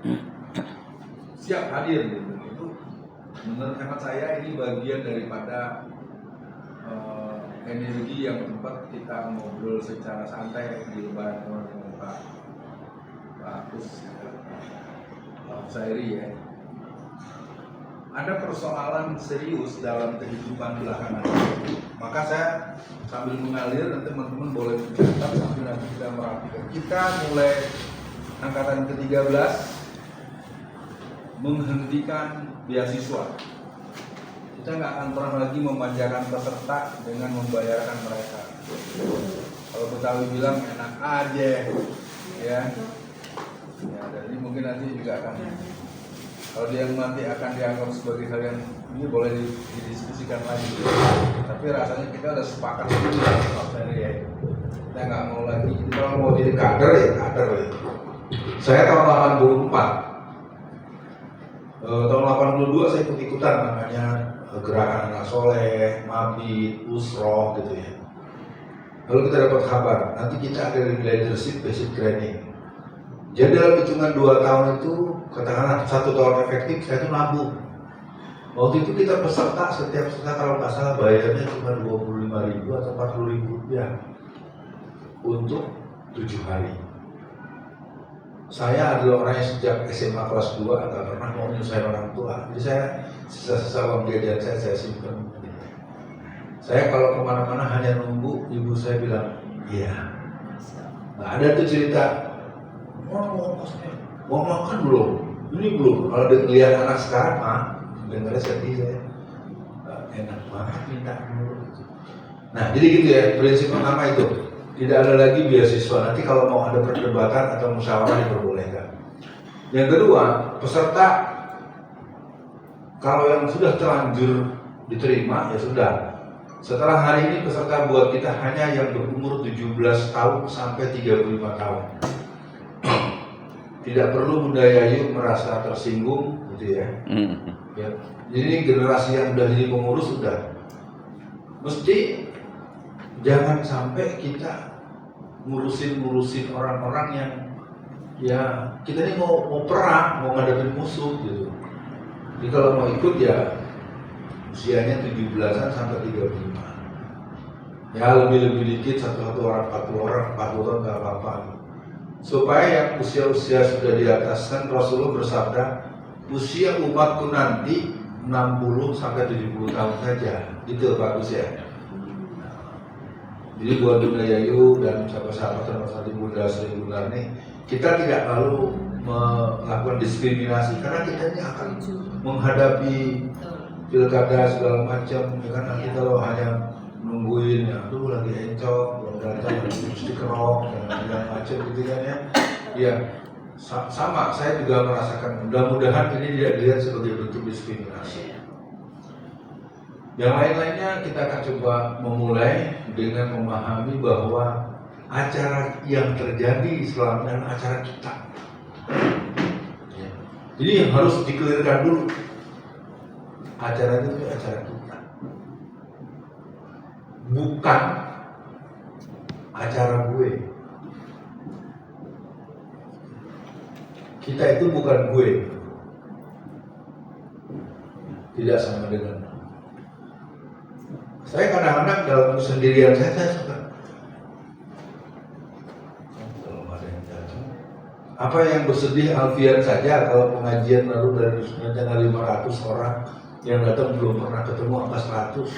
siap hadir gitu. Itu menurut hemat saya ini bagian daripada energi yang tempat kita ngobrol secara santai di lebaran kemarin Pak Agus, Pak Sairi ya. Ada persoalan serius dalam kehidupan belakangan ini. Maka saya sambil mengalir, nanti teman-teman boleh mencatat sambil nanti kita merapikan. Kita mulai angkatan ke-13 menghentikan beasiswa. Kita nggak akan pernah lagi memanjakan peserta dengan membayarkan mereka. Kalau Betawi bilang enak aja, ya. Ya, dan ini mungkin nanti juga akan, kalau dia nanti akan dianggap sebagai hal yang ini boleh didiskusikan lagi. Tapi rasanya kita udah sepakat dulu ya. Kita nggak mau lagi. Kalau mau jadi kader ya kader ya. Saya tahun 84. Tahun 82 saya ikut-ikutan namanya Gerakan Anak Soleh, Mabit, Usroh gitu ya. Lalu kita dapat kabar, nanti kita ada leadership basic training. Jadi dalam hitungan 2 tahun itu, katakanlah 1 tahun efektif, saya itu nabung. Waktu itu kita peserta, setiap peserta kalau nggak salah bayarnya cuma 25.000 atau 40.000 rupiah untuk 7 hari. Saya adalah orang yang sejak SMA kelas 2 nggak pernah mau menyusahin orang tua. Jadi saya sisa-sisa uang jajan saya simpan. Saya kalau kemana-mana hanya nunggu ibu saya bilang, iya. Nggak ada tuh cerita, mau makan belum? Ini belum. Kalau lihat anak sekarang mah, dengarnya sedih saya. Enak banget minta dulu. Nah, jadi gitu ya, prinsip pertama itu. Tidak ada lagi beasiswa. Nanti kalau mau ada perdebatan atau musyawarah diperbolehkan. Yang kedua, peserta kalau yang sudah terlanjur diterima ya sudah. Setelah hari ini peserta buat kita hanya yang berumur 17 tahun sampai 35 tahun. Tidak perlu Bunda Yayu merasa tersinggung gitu ya. Ya. Jadi generasi yang udah jadi pengurus sudah. Mesti jangan sampai kita ngurusin orang-orang yang ya kita ini mau perang, mau ngadepin musuh gitu. Jadi kalau mau ikut ya usianya 17-an sampai 35. Ya lebih dikit satu orang 40 tahun nggak apa-apa. Supaya yang usia-usia sudah di atas, kan Rasulullah bersabda usia umatku nanti 60 sampai 70 tahun saja. Itu bagus ya. Jadi buat Bunda Yayu dan sahabat-sahabat termasuk Bunda Sri Gunarni, kita tidak lalu melakukan diskriminasi karena kita ini akan menghadapi pilkada segala macam. Kan nanti kalau hanya nungguin ya, aduh lagi encok, belum datang, mesti kerok dan segala macam gitu kan ya. Ya sama, saya juga merasakan. Mudah-mudahan ini tidak dilihat sebagai bentuk diskriminasi. Yang lain-lainnya kita akan coba memulai dengan memahami bahwa acara yang terjadi selama ini acara kita. Ya. Jadi harus dikelirkan dulu. Acara itu acara kita. Bukan acara gue. Kita itu bukan gue. Tidak sama dengan. Saya kadang-kadang dalam kesendirian saya suka kalau ada yang datang. Apa yang bersedih Alfian saja kalau pengajian lalu dari rencana 500 orang yang datang belum pernah ketemu angka 100.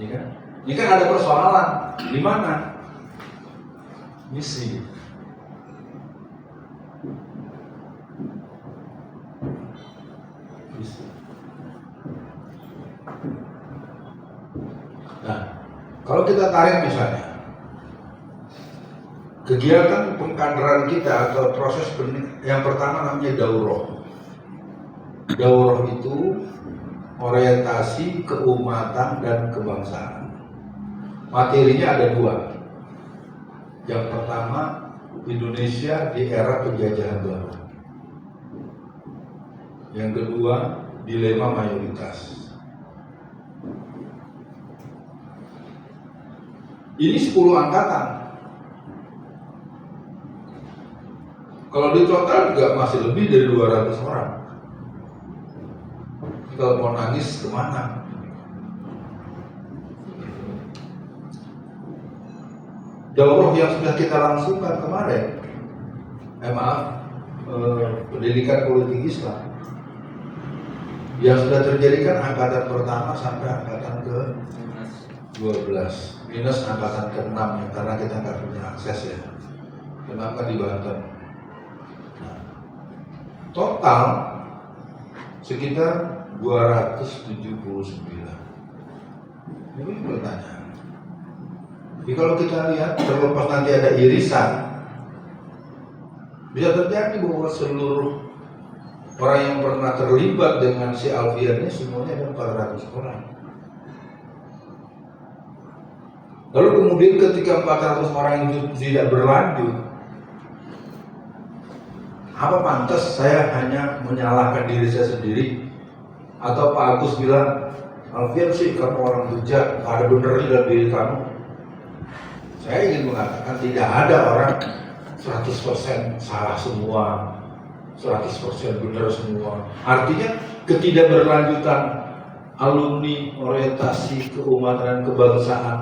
Ya kan? Ini kan ada persoalan di mana? Misi. Nah, kalau kita tarik misalnya kegiatan pengkaderan kita atau proses yang pertama namanya daurah. Daurah itu orientasi keumatan dan kebangsaan. Materinya ada 2. Yang pertama, Indonesia di era penjajahan baru. Yang kedua, dilema mayoritas. Ini 10 angkatan. Kalau di total juga masih lebih dari 200 orang. Kalau mau nangis kemana? Daurah yang sudah kita langsungkan kemarin, pendidikan politik Islam, yang sudah terjadi kan angkatan pertama sampai angkatan ke 12 minus angkatan ke-6 ya, karena kita nggak punya akses ya. Kenapa di Banten? Nah, total sekitar 279. Ini pertanyaan. Jadi kalau kita lihat terlepas nanti ada irisan, bisa terjadi bahwa seluruh orang yang pernah terlibat dengan si Alfian ini semuanya ada 400 orang. Lalu kemudian ketika 400 orang itu tidak berlanjut, apa pantas saya hanya menyalahkan diri saya sendiri? Atau Pak Agus bilang, Alfian sih kamu orang bejat, gak ada benernya dalam diri kamu. Saya ingin mengatakan tidak ada orang 100% salah semua, 100% benar semua. Artinya ketidakberlanjutan alumni orientasi keumatan dan kebangsaan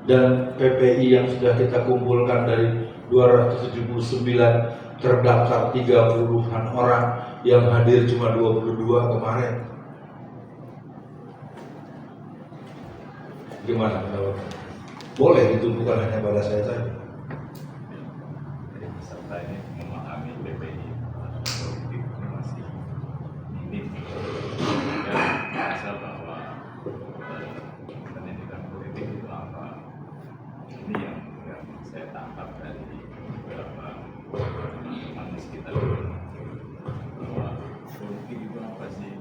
dan PPI yang sudah kita kumpulkan dari 279 terdaftar 30-an orang yang hadir cuma 22 kemarin. Gimana menurut? Boleh itu bukan hanya pada saya saja. Jadi peserta ini memahami PPI politik ini masih minim. Dan merasa bahwa pendidikan politik itu apa? Ini yang saya tangkap dari beberapa teman kita bahwa politik itu apa sih?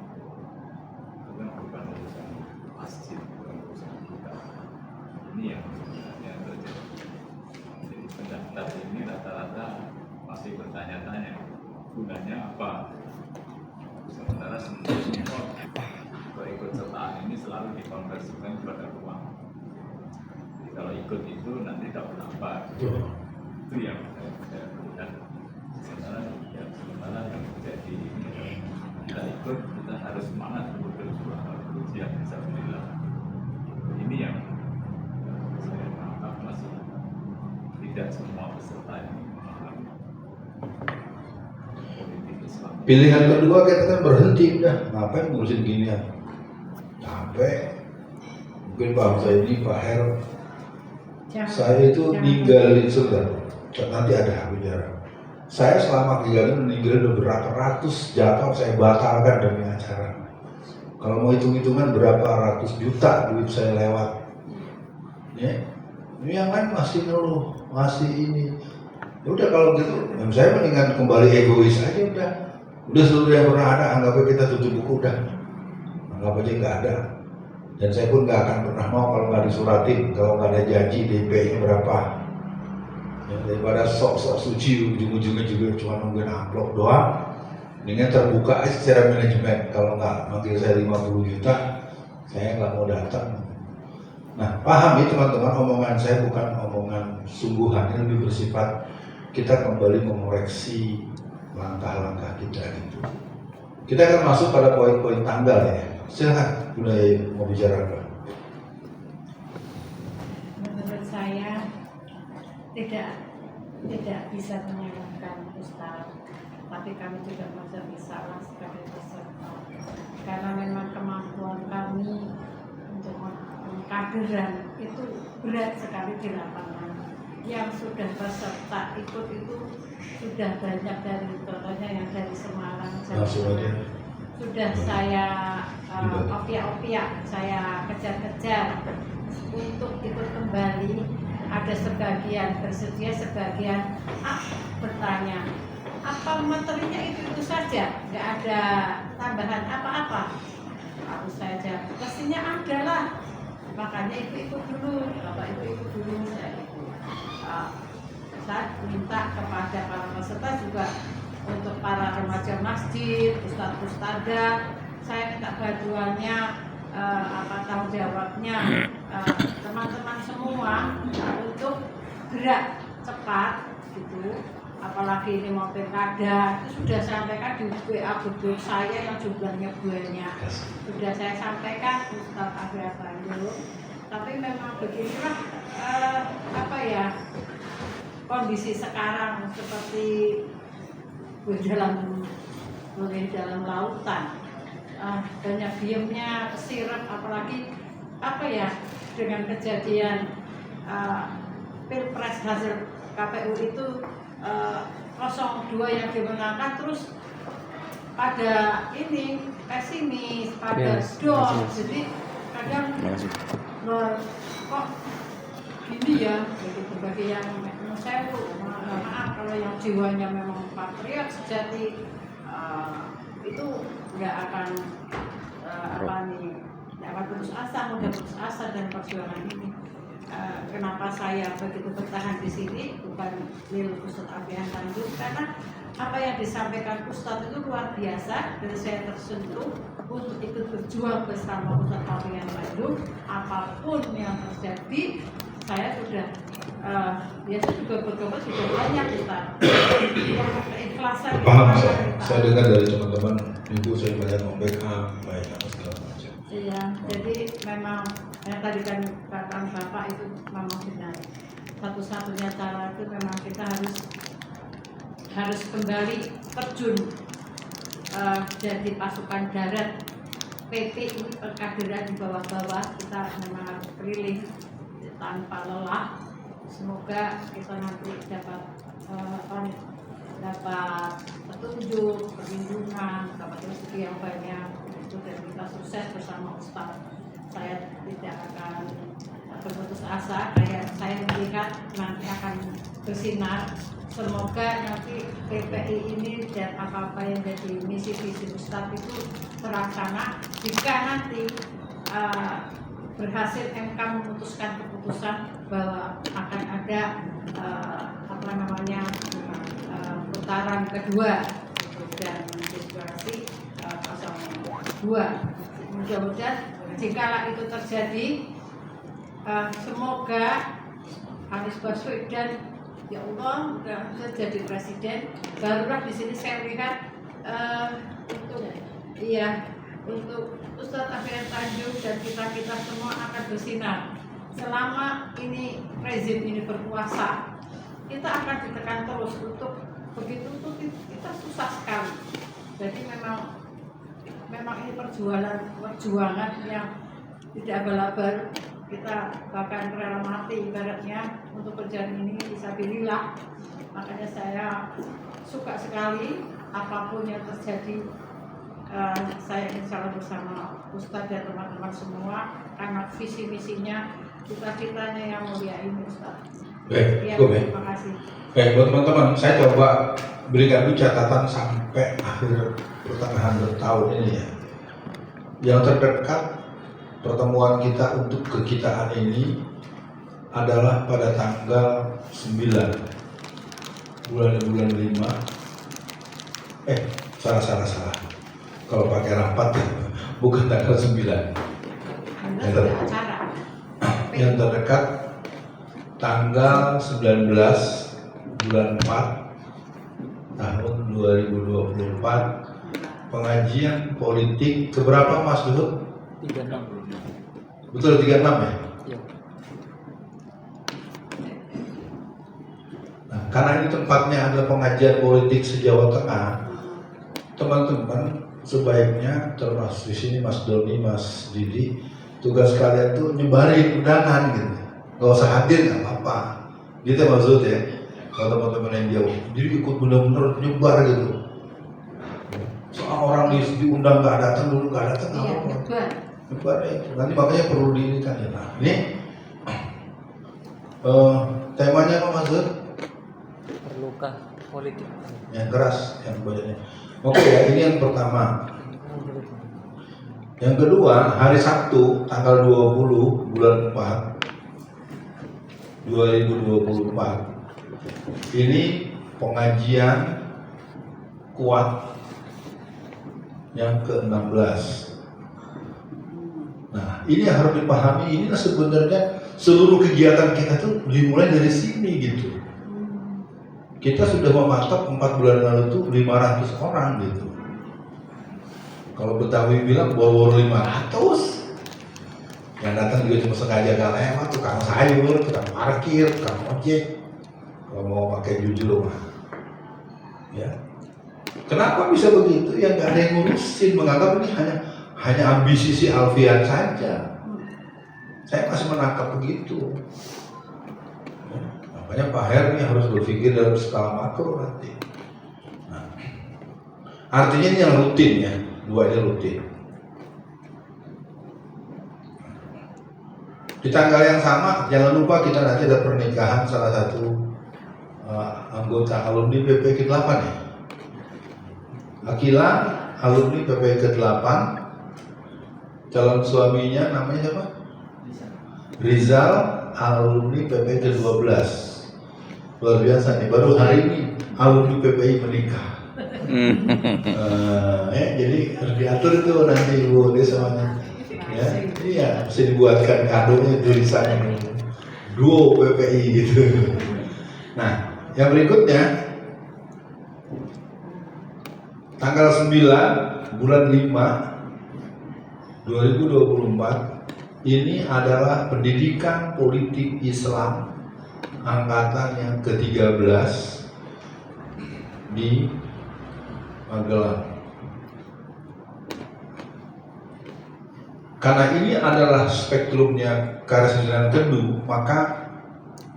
Itu kan bukan urusan masjid, bukan urusan kita. Ini yang sebenarnya terjadi. Jadi pendaftar ini rata-rata masih bertanya-tanya gunanya apa. Sementara sebenarnya keikutsertaan ini selalu dikonversikan kepada uang. Jadi kalau ikut itu nanti dapat apa? Itu yang saya lihat. Sementara yang terjadi ini kita ikut, kita harus semangat untuk berjuang, ujian bisa menilai. Ini yang saya tangkap masih tidak semua peserta ini memahami politik Islam. Pilihan kedua kita kan berhenti, udah ngapain ngurusin ginian, capek. Mungkin Pak Zaidi, Pak Her, saya itu ninggalin sebentar, nanti ada bicara. Saya selama kegiatan meninggalin beberapa ratus jadwal saya batalkan demi acara. Kalau mau hitung-hitungan berapa ratus juta duit saya lewat. Ya, ini yang lain masih ngeluh, masih ini. Ya udah kalau gitu, saya mendingan kembali egois aja udah. Udah seluruh yang pernah ada, anggapnya kita tutup buku udah. Anggap aja nggak ada. Dan saya pun nggak akan pernah mau kalau nggak disuratin, kalau nggak ada janji DP-nya berapa. Ya, daripada sok-sok suci ujung-ujungnya juga cuma nungguin amplop doang. Mendingan terbuka aja secara manajemen. Kalau nggak manggil saya 50 juta, saya nggak mau datang. Nah, pahami teman-teman, omongan saya bukan omongan sungguhan, ini lebih bersifat kita kembali mengoreksi langkah-langkah kita gitu. Kita akan masuk pada poin-poin tanggal ya. Silahkan, mulai mau bicara apa? Menurut saya tidak bisa menyalahkan Ustaz, tapi kami juga merasa bersalah sebagai peserta karena memang kemampuan kami untuk kaderan itu berat sekali di lapangan. Yang sudah peserta ikut itu sudah banyak, dari contohnya yang dari Semarang, sudah saya opiak-opiak, saya kejar-kejar untuk ikut kembali. Ada sebagian bersedia, sebagian bertanya, apa materinya itu saja, nggak ada tambahan apa-apa. Harus saya jawab, pastinya ada lah, makanya ikut dulu, bapak ikut dulu, saya ikut. Saya minta kepada para peserta juga, untuk para remaja masjid, ustadz-ustadzah, saya minta bantuannya, tanggung jawabnya, teman-teman semua untuk gerak cepat gitu. Apalagi ini mau pilkada, itu sudah sampaikan di WA grup saya yang jumlahnya banyak, sudah saya sampaikan Ustadz Akhir Bandung. Tapi memang beginilah kondisi sekarang, seperti dalam lautan, banyak diemnya, kesirap, apalagi dengan kejadian pilpres hasil KPU itu 02 yang dimenangkan, terus pada ini pesimis, pada down, jadi kadang kok gini ya, bagi yang saya maaf kalau yang jiwanya memang patriot sejati, itu nggak akan putus asa, mudah putus asa dan perjuangan ini. Kenapa saya begitu bertahan di sini, bukan Lil Ustadz Abian Tanjung, karena apa yang disampaikan Ustadz itu luar biasa dan saya tersentuh untuk ikut berjuang bersama Ustadz Abian Tanjung. Apapun yang terjadi, saya sudah biasa juga bertobat sudah banyak kita yang keikhlasan. Paham saya dengar dari teman-teman itu saya banyak membackup baik apa segala macam. Iya, jadi memang yang tadi kan katakan Bapak itu memang benar. Satu-satunya cara itu memang kita harus kembali terjun jadi pasukan darat. PPI perkaderan di bawah-bawah kita memang harus keliling tanpa lelah. Semoga kita nanti dapat petunjuk, perlindungan, dapat rezeki yang banyak itu, dan kita sukses bersama Ustaz. Saya tidak akan berputus asa, kayak saya melihat nanti akan bersinar. Semoga nanti PPI ini dan apa-apa yang jadi misi visi Ustaz itu terlaksana jika nanti berhasil MK memutuskan keputusan bahwa akan ada putaran kedua dan situasi 02. Mudah-mudahan jika itu terjadi, semoga Anies Baswedan ya Allah sudah jadi presiden. Barulah di sini saya lihat untuk Ustadz Afian Tanjung dan kita semua akan bersinar. Selama ini rezim ini berkuasa, kita akan ditekan terus untuk begitu tuh kita susah sekali. Jadi memang ini perjuangan yang tidak abal-abal. Kita bahkan rela mati ibaratnya untuk perjalanan ini fisabilillah. Makanya saya suka sekali apapun yang terjadi. Saya insya Allah bersama Ustadz dan teman-teman semua, karena visi misinya cita-citanya yang mulia ini Ustadz. Baik, Ya, baik. terima kasih. Baik, buat teman-teman, saya coba berikan dulu catatan sampai akhir pertengahan tahun ini ya. Yang terdekat pertemuan kita untuk kekitaan ini adalah pada tanggal 9 bulan 5. Salah. Kalau pakai rapat bukan tanggal 9. Yang terdekat tanggal 19 bulan 4 tahun 2024, pengajian politik keberapa Mas Luhut? 36. Betul 36 ya? Iya. Nah, karena ini tempatnya adalah pengajian politik se-Jawa Tengah, teman-teman sebaiknya termasuk di sini Mas Doni, Mas Didi, tugas kalian tuh nyebarin undangan gitu. Gak usah hadir nggak apa-apa. Gitu maksud ya. Kalau teman-teman yang jauh, jadi ikut benar-benar nyebar gitu. Soal orang diundang nggak datang dulu nggak datang nggak apa-apa. Nyebar ya. Nanti makanya perlu diinginkan ya. Nah ini temanya apa Mas Doni? Perlukah politik? Yang keras, yang banyaknya. Oke ya, ini yang pertama. Yang kedua, hari Sabtu tanggal 20 bulan 4 2024. Ini pengajian kuat yang ke-16. Nah, ini yang harus dipahami, ini sebenarnya seluruh kegiatan kita tuh dimulai dari sini gitu. Kita sudah mematok 4 bulan lalu tuh 500 orang gitu. Kalau Betawi bilang boro-boro 500. Yang datang juga cuma sengaja gak lewat, tukang sayur, tukang parkir, tukang ojek. Kalau mau pakai jujur mah. Ya. Kenapa bisa begitu? Ya nggak ada yang ngurusin, menganggap ini hanya ambisi si Alfian saja. Saya masih menangkap begitu. Makanya Pak Her ini harus berpikir dalam skala makro nanti. Nah, artinya ini yang rutin ya, dua ini rutin. Di tanggal yang sama, jangan lupa kita nanti ada pernikahan salah satu anggota alumni PPI ke-8 ya. Akila, alumni PPI ke-8, calon suaminya namanya siapa? Rizal, alumni PPI ke-12. Luar biasa nih, baru hari ini alumni PPI menikah. Jadi harus diatur itu nanti Ibu Desa semuanya. Ya, iya, bisa dibuatkan kadonya tulisan duo PPI gitu. Nah, yang berikutnya tanggal 9 bulan 5 2024 ini adalah pendidikan politik Islam angkatan yang ke-13 di Magelang. Karena ini adalah spektrumnya Karesidenan Kedu, maka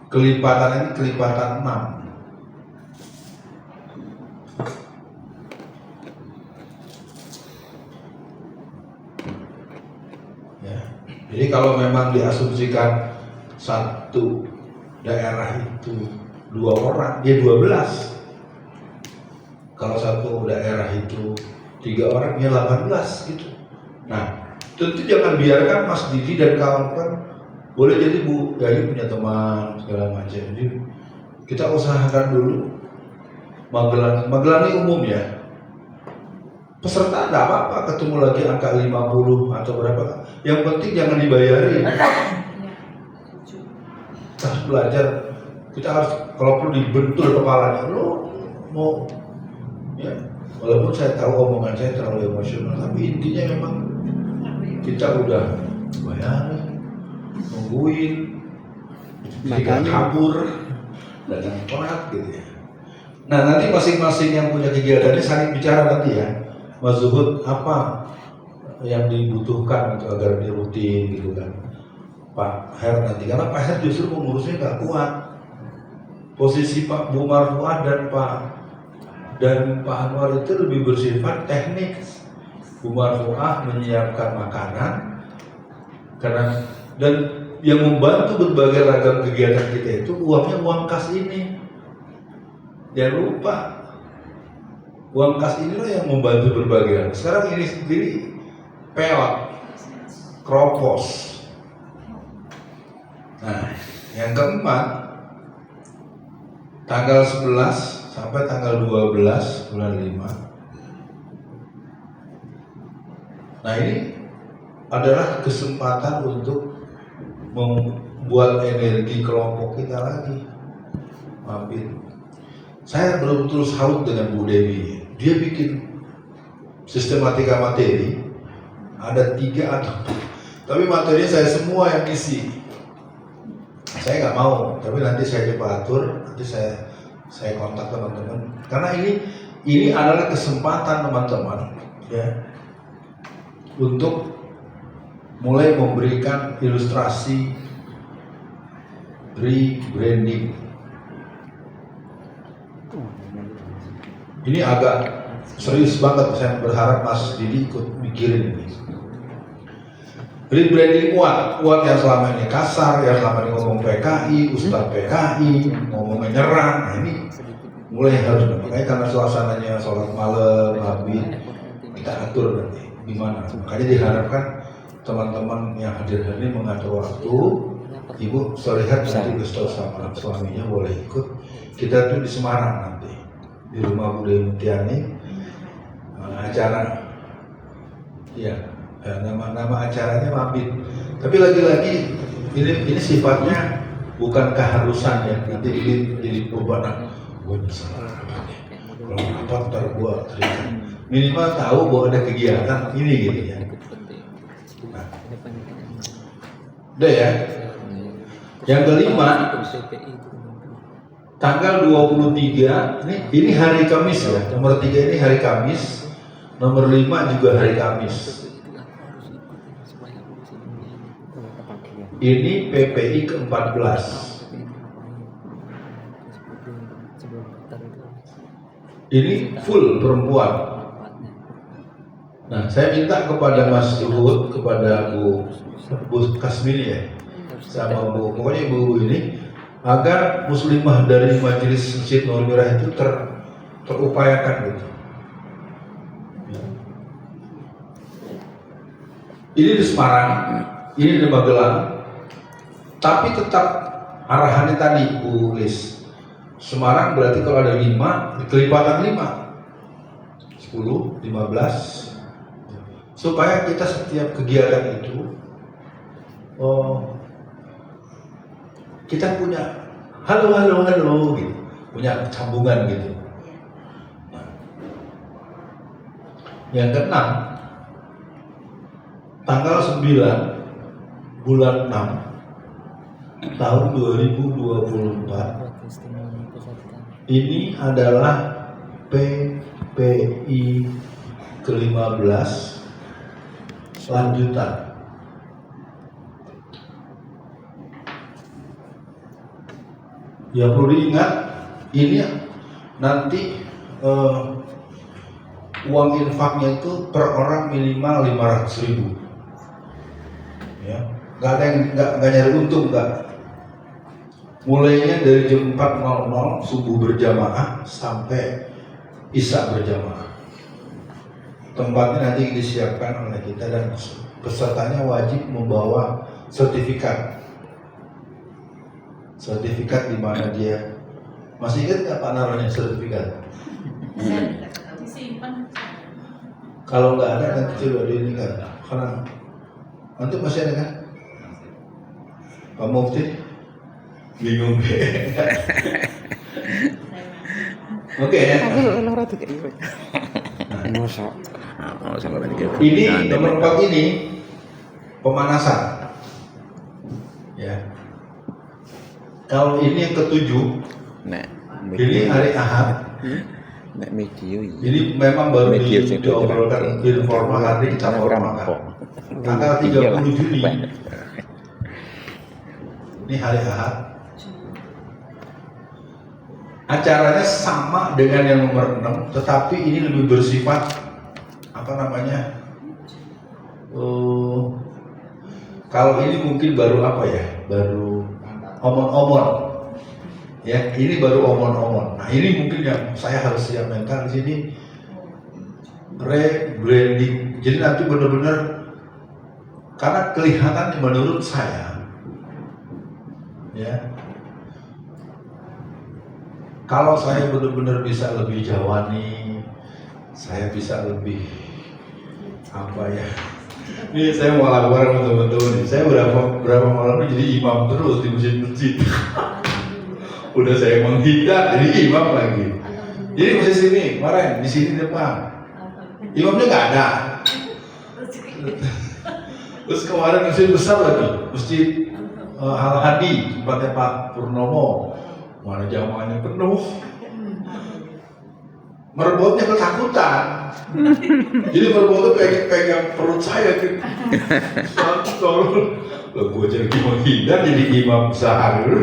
kelipatan ini kelipatan 6. Ya. Jadi kalau memang diasumsikan satu daerah itu 2 orang, dia 12. Kalau satu daerah itu 3 orang, dia 18 gitu. Nah, tentu jangan biarkan Mas Didi dan kawan-kawan, boleh jadi Bu Yayu punya teman segala macam. Jadi kita usahakan dulu Magelang ini umum ya. Peserta enggak apa-apa ketemu lagi angka 50 atau berapa. Yang penting jangan dibayarin. Kita harus belajar. Kita harus kalau perlu dibentul kepalanya. Lo mau ya, walaupun saya tahu omongan saya terlalu emosional, tapi intinya memang kita udah bayarin, nungguin, jika kabur, datang telat gitu ya. Nah nanti masing-masing yang punya kegiatannya saling bicara nanti ya, Mas Zuhud apa yang dibutuhkan untuk agar dia rutin gitu kan, Pak Her nanti, karena Pak Her justru pengurusnya nggak kuat. Posisi Pak Bu Marfuad dan Pak Anwar itu lebih bersifat teknik. Bu Marfuah menyiapkan makanan karena dan yang membantu berbagai ragam kegiatan kita itu uangnya uang kas ini. Jangan lupa uang kas inilah yang membantu berbagai hal. Sekarang ini sendiri peot, kropos. Nah, yang keempat tanggal 11 sampai tanggal 12 bulan 5. Nah ini adalah kesempatan untuk membuat energi kelompok kita lagi mampir. Saya betul-betul salut dengan Bu Dewi. Dia bikin sistematika materi ada 3 atau 4, tapi materinya saya semua yang isi. Saya nggak mau, tapi nanti saya coba atur, nanti saya kontak teman-teman. Karena ini adalah kesempatan teman-teman ya untuk mulai memberikan ilustrasi rebranding. Ini agak serius banget, saya berharap Mas Didi ikut mikirin ini. Rebranding kuat yang selama ini kasar, yang selama ini ngomong PKI, Ustadz PKI, ngomong menyerang. Nah ini mulai harus, makanya karena suasananya sholat malam, habis kita atur nanti gimana. Makanya diharapkan teman-teman yang hadir ini mengatur waktu. Ibu Solihat nanti bersama sama suaminya boleh ikut. Kita tuh di Semarang nanti di rumah Bu Dewi Mutiani, acara ya. Nama acaranya Mabit. Tapi lagi-lagi ini sifatnya bukan keharusan ya. Nanti ini jadi perubahan. Gue bisa kalau apa ntar gue teriak. Minimal tahu bahwa ada kegiatan ini gitu ya. Nah. Udah ya. Yang kelima, tanggal 23 ini hari Kamis ya. Nomor 3 ini hari Kamis. Nomor 5 juga hari Kamis. Ini PPI ke-14. Ini full perempuan. Nah, saya minta kepada Mas Zuhud, kepada Bu Kasmini ya, sama pokoknya Ibu ini, agar muslimah dari Majelis Masjid Nur Mirah itu terupayakan gitu. Ini di Semarang, ini di Magelang. Tapi tetap arahannya tadi Bu Lis. Semarang berarti kalau ada 5, kelipatan 5, 10, 15, supaya kita setiap kegiatan itu kita punya halo gitu, punya sambungan gitu. Nah, yang keenam, tanggal 9 bulan 6 tahun 2024 ini adalah PPI ke-15 lanjutan. Ya perlu diingat, ini nanti uang infaknya itu per orang minimal 500.000. Ya, nggak ada yang nggak nyari untung, nggak. Mulainya dari jam 4.00 subuh berjamaah sampai isya berjamaah. Tempatnya nanti disiapkan oleh kita dan pesertanya wajib membawa sertifikat. Sertifikat di mana dia, masih ingat nggak Pak naruhnya sertifikat? Disimpan. Kalau nggak ada nanti coba ini kan, karena nanti masih ada kan? Pak Mufti bingung deh. Oke ya. Ini nomor 4 ini pemanasan. Ya. Kalau ini yang ke-7, ini hari Ahad. Ini memang baru diobrolkan informal, hari kita formalkan. Tanggal 30 Juni. Ini hari Ahad. Acaranya sama dengan yang nomor 6, tetapi ini lebih bersifat kalau ini mungkin baru baru omon-omon. Ya, ini baru omon-omon. Nah, ini mungkin yang saya harus siap mental di sini, rebranding. Jadi nanti benar-benar, karena kelihatan menurut saya, ya, kalau saya benar-benar bisa lebih jawani, saya bisa lebih Ini saya mau laporan sama teman-teman. Saya berapa malam ini jadi imam terus di masjid-masjid. Udah saya menghidap jadi imam lagi. Jadi posisi ini kemarin di sini depan, imamnya nggak ada. Terus kemarin masjid besar lagi, masjid Al-Hadi tempatnya Pak Purnomo. Mana jamaahnya penuh, merebotnya ketakutan. Jadi merebotnya pegang perut saya gitu. Loh, gue jadi menghindar jadi imam sahur.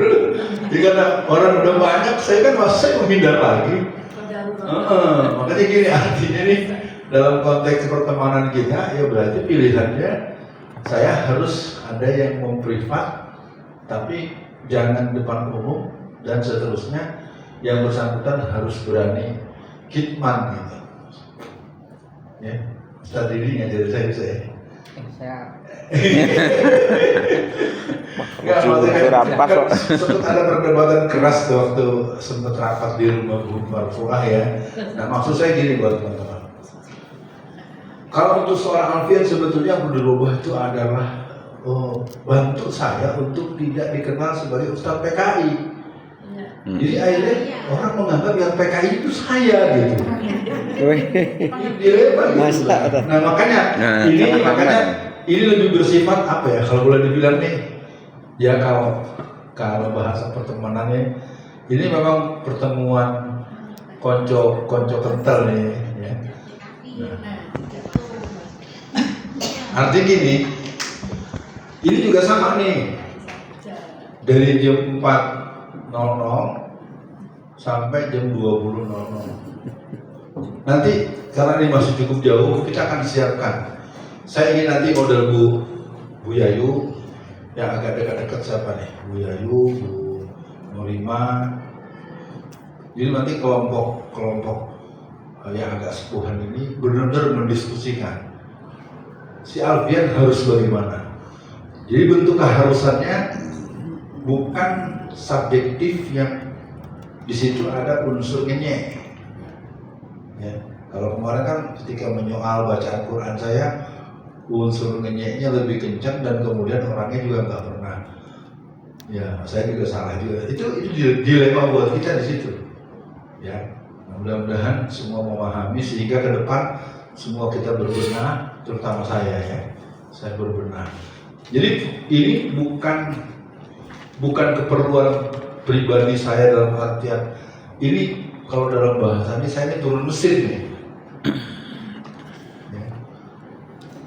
Jadi karena orang udah banyak, saya kan masih menghindar lagi. Makanya gini, artinya nih dalam konteks pertemanan kita, ya berarti pilihannya saya harus ada yang memprivat, tapi jangan depan umum. Dan seterusnya, yang bersangkutan harus berani khidmat gitu. Ya, Ustaz Didi ngajarin saya. Nggak, maksudnya sempat ada perdebatan keras waktu sempat rapat di rumah Bu Marfuah ya. Nah, maksud saya gini buat teman-teman. Kalau untuk seorang Alfian sebetulnya yang berubah itu adalah bantu saya untuk tidak dikenal sebagai Ustaz PKI. Jadi akhirnya orang menganggap yang PKI itu saya gitu. Dilema gitu. Nah makanya ini lebih bersifat kalau boleh dibilang nih, ya kalau bahasa pertemanannya ini memang pertemuan konco kental nih. Ya. Nah. Artinya gini, ini juga sama nih dari jam 4.00 sampai jam 20.00. Nanti karena ini masih cukup jauh, kita akan siapkan. Saya ingin nanti model Bu Yayu yang agak dekat-dekat siapa nih? Bu Yayu, Bu Nurima. Jadi nanti kelompok yang agak sepuhan ini benar-benar mendiskusikan si Alfian harus bagaimana. Jadi bentuk keharusannya bukan subjektif yang di situ ada unsur ngenyek. Ya, kalau kemarin kan ketika menyoal bacaan Quran saya, unsur ngenyeknya lebih kencang dan kemudian orangnya juga nggak pernah Ya, saya juga salah juga. Itu dilema buat kita di situ. Ya, mudah-mudahan semua memahami sehingga ke depan semua kita berbenah, terutama saya ya. Saya berbenah. Jadi ini bukan keperluan pribadi saya dalam artian ini kalau dalam bahasa ini saya ini turun mesin nih. Ya.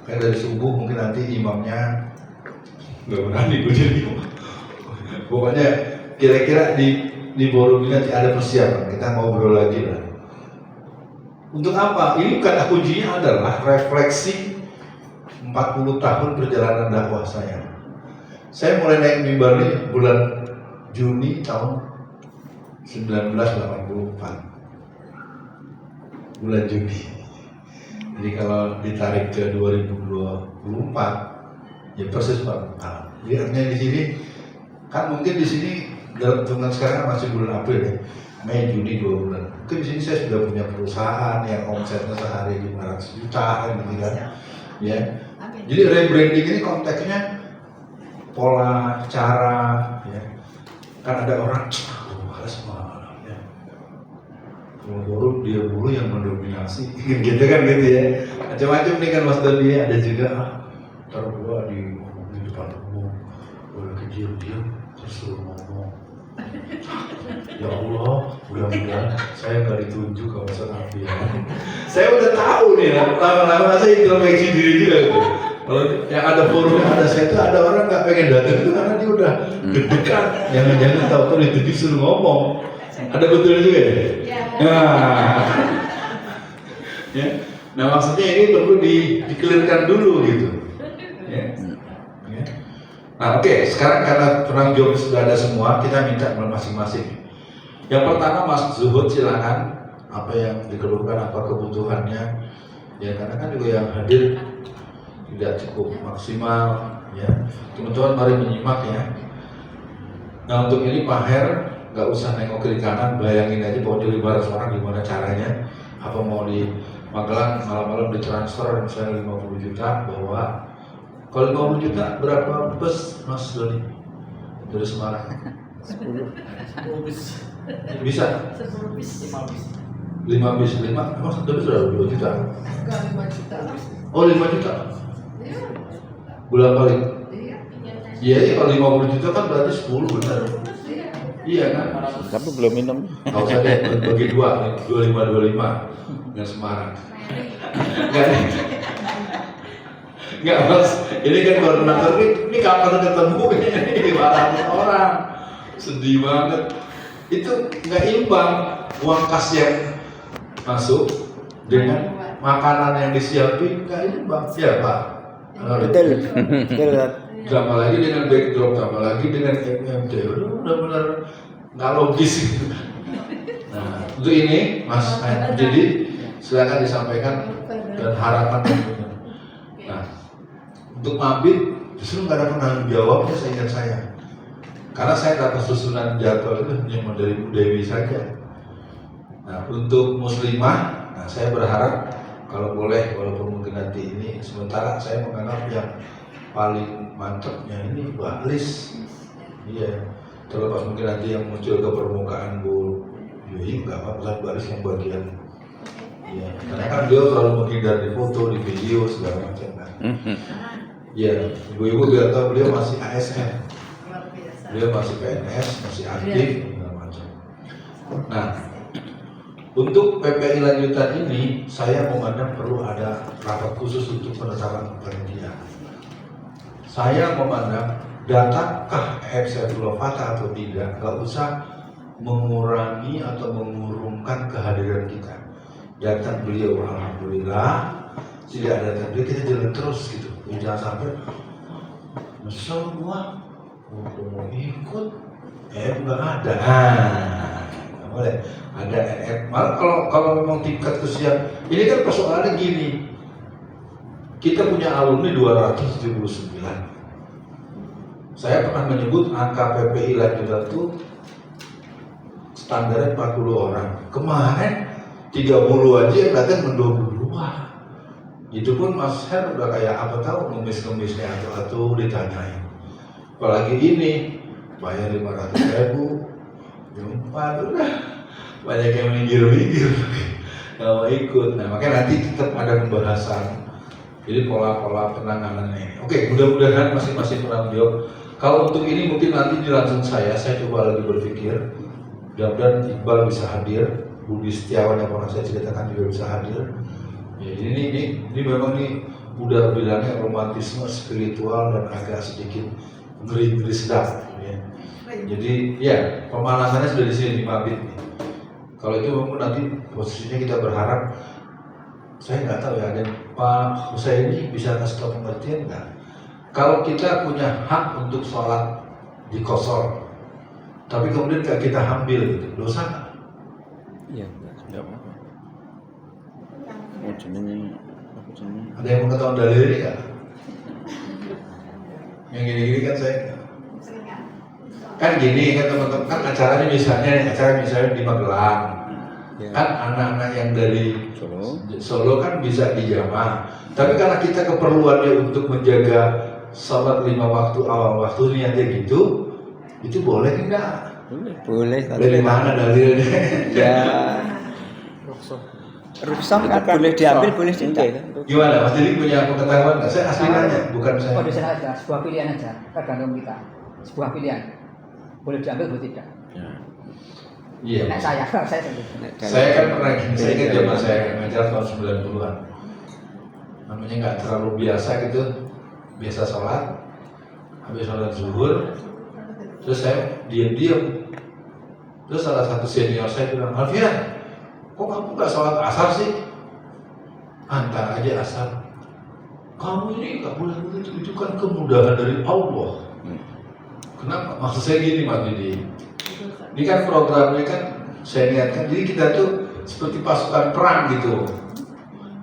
Kayak dari subuh mungkin nanti imamnya nggak berani gue jadi. Pokoknya kira-kira di forum ini nanti ada persiapan, kita ngobrol lagi lah. Untuk apa? Ini kata kuncinya adalah refleksi 40 tahun perjalanan dakwah saya. Saya mulai naik mimbar ini bulan Juni tahun 1984. Bulan Juni. Jadi kalau ditarik ke 2024, ya persis 40 tahun. Jadi artinya di sini kan mungkin di sini dalam hitungan sekarang masih bulan April ya, Mei, Juni 2 bulan. Mungkin di sini saya sudah punya perusahaan yang omsetnya sehari 500 juta kan gitu kan. Ya. Jadi rebranding ini konteksnya pola, cara, ya. Kan ada orang, males banget ya. Forum dia dulu yang mendominasi, gitu kan gitu ya. Macam-macam nih kan Mas Dodi, ada juga ntar gua di depan umum, gua kecil dia terus suruh ngomong. Ya Allah, mudah-mudahan saya nggak ditunjuk kalau saya Saya udah tahu nih, lama-lama saya introspeksi diri juga gitu. Kalau yang ada forum yang ada saya itu ada orang nggak pengen datang itu karena dia udah deg-degan, jangan-jangan tahu-tahu itu disuruh ngomong. Ada betul juga ya? Ya. Nah maksudnya ini perlu dikelirkan dulu gitu. Ya. Ya. Nah oke, sekarang karena penang jawab sudah ada semua, kita minta masing-masing. Yang pertama Mas Zuhud silakan, apa yang dikeluhkan, apa kebutuhannya. Ya karena kan juga yang hadir tidak cukup maksimal, ya. Teman-teman mari menyimak ya. Nah untuk ini Pak Her nggak usah nengok kiri kanan, bayangin aja bahwa di 500 orang gimana caranya. Apa mau di Magelang malam-malam ditransfer misalnya 50 juta, bahwa kalau 50 juta berapa bus Mas Doni dari Semarang? 10 bis. Bisa? 10 bis. 5 bis. 5 bis, 5? Mas Doni sudah 2 juta? Enggak 5 juta. Oh 5 juta? Iya. Bulan balik? Iya. Iya, kalau 50 juta kan berarti 10 benar. Iya kan? Tapi belum minum. Nggak usah deh, bagi 25 yang Semarang. Enggak Mas, ini kan koordinator ini kapan ketemu ini 500 orang. Sedih banget. Itu nggak imbang uang kas yang masuk dengan makanan yang disiapin, nggak imbang. Ya Pak? Betul. Tambah lagi dengan backdrop, tambah lagi dengan MMT, benar-benar nggak logis. Nah, untuk ini Mas jadi silakan disampaikan dan harapan. Nah, untuk Mabit justru nggak ada penanggung jawabnya seingat saya, karena saya dapat susunan jadwal itu hanya dari Bu Dewi saja. Nah, untuk muslimah, nah saya berharap kalau boleh, walaupun mungkin nanti ini sementara saya menganggap yang paling mantapnya ini Mbak Lis. Iya, terlepas mungkin nanti yang muncul ke permukaan Bu Yui, nggak apa-apa, Mbak Lis yang bagian. Iya, karena kan beliau selalu menghindar di foto, di video, segala macam kan. Iya, ibu-ibu biar tahu beliau masih ASN, beliau masih PNS, masih aktif, segala macam. Nah, untuk PPI lanjutan ini, saya memandang perlu ada rapat khusus untuk penetapan panitia. Saya memandang datakah Saifullah Fatah atau tidak, nggak usah mengurangi atau mengurungkan kehadiran kita. Datang beliau, alhamdulillah. Tidak datang beliau, kita jalan terus gitu. Jangan sampai misal gua mau ikut, nggak ada. Nggak boleh. Ada malah kalau memang tingkat kesiapan, ini kan persoalannya gini. Kita punya alumni 279. Saya pernah menyebut angka PPI lanjutan itu standarnya 40 orang. Kemarin 30 aja yang datang mendobrak. Itu pun Mas Her udah kayak apa tahu, ngemis-ngemisnya atau ditanyain. Apalagi ini bayar 500.000, jumpa udah banyak yang minggir-minggir nggak mau ikut. Nah makanya nanti tetap ada pembahasan. Jadi pola-pola penanganannya ini. Oke, mudah-mudahan masing-masing pernah menjawab. Kalau untuk ini mungkin nanti di langsung saya coba lagi berpikir. Mudah-mudahan Iqbal bisa hadir, Budi Setiawan yang pernah saya ceritakan juga bisa hadir. Ya, ini memang nih udah bilangnya romantisme spiritual dan agak sedikit ngeri-ngeri sedap. Ya. Jadi ya pemanasannya sudah di sini di Mabit. Kalau itu memang nanti posisinya kita berharap, saya nggak tahu ya, dan Pak Husaini bisa kasih tahu pengertian nggak? Kalau kita punya hak untuk sholat di qasar, tapi kemudian nggak kita ambil, gitu, dosa nggak? Iya, enggak apa-apa. Jenenge Ada yang mau ketahuan dalilnya nggak? Yang gini-gini kan saya kan gini kan teman-teman, kan acaranya misalnya di Magelang, kan anak-anak yang dari Solo kan bisa dijamah, tapi karena kita keperluannya untuk menjaga sholat 5 waktu awal waktu niatnya gitu, itu boleh enggak? Boleh. Dari mana dalilnya? Ya. Rukshoh kan boleh diambil, boleh tidak. Gimana? Mas Didi punya pengetahuan nggak? Saya asli nanya, bukan saya. Kondisi aja, sebuah pilihan aja, tergantung kita. Sebuah pilihan, boleh diambil boleh tidak. Iya. Nek saya sendiri. Saya kan pernah gini, saya ingat zaman saya ngajar tahun 90-an. Namanya nggak terlalu biasa gitu, biasa sholat, habis sholat zuhur, terus saya diam-diam. Terus salah satu senior saya bilang, Alfian, kok kamu nggak sholat asar sih? Antar aja asar. Kamu ini nggak boleh begitu, itu kan kemudahan dari Allah. Kenapa? Maksud saya gini Mas Didi. Ini kan programnya kan saya niatkan, jadi kita tuh seperti pasukan perang gitu.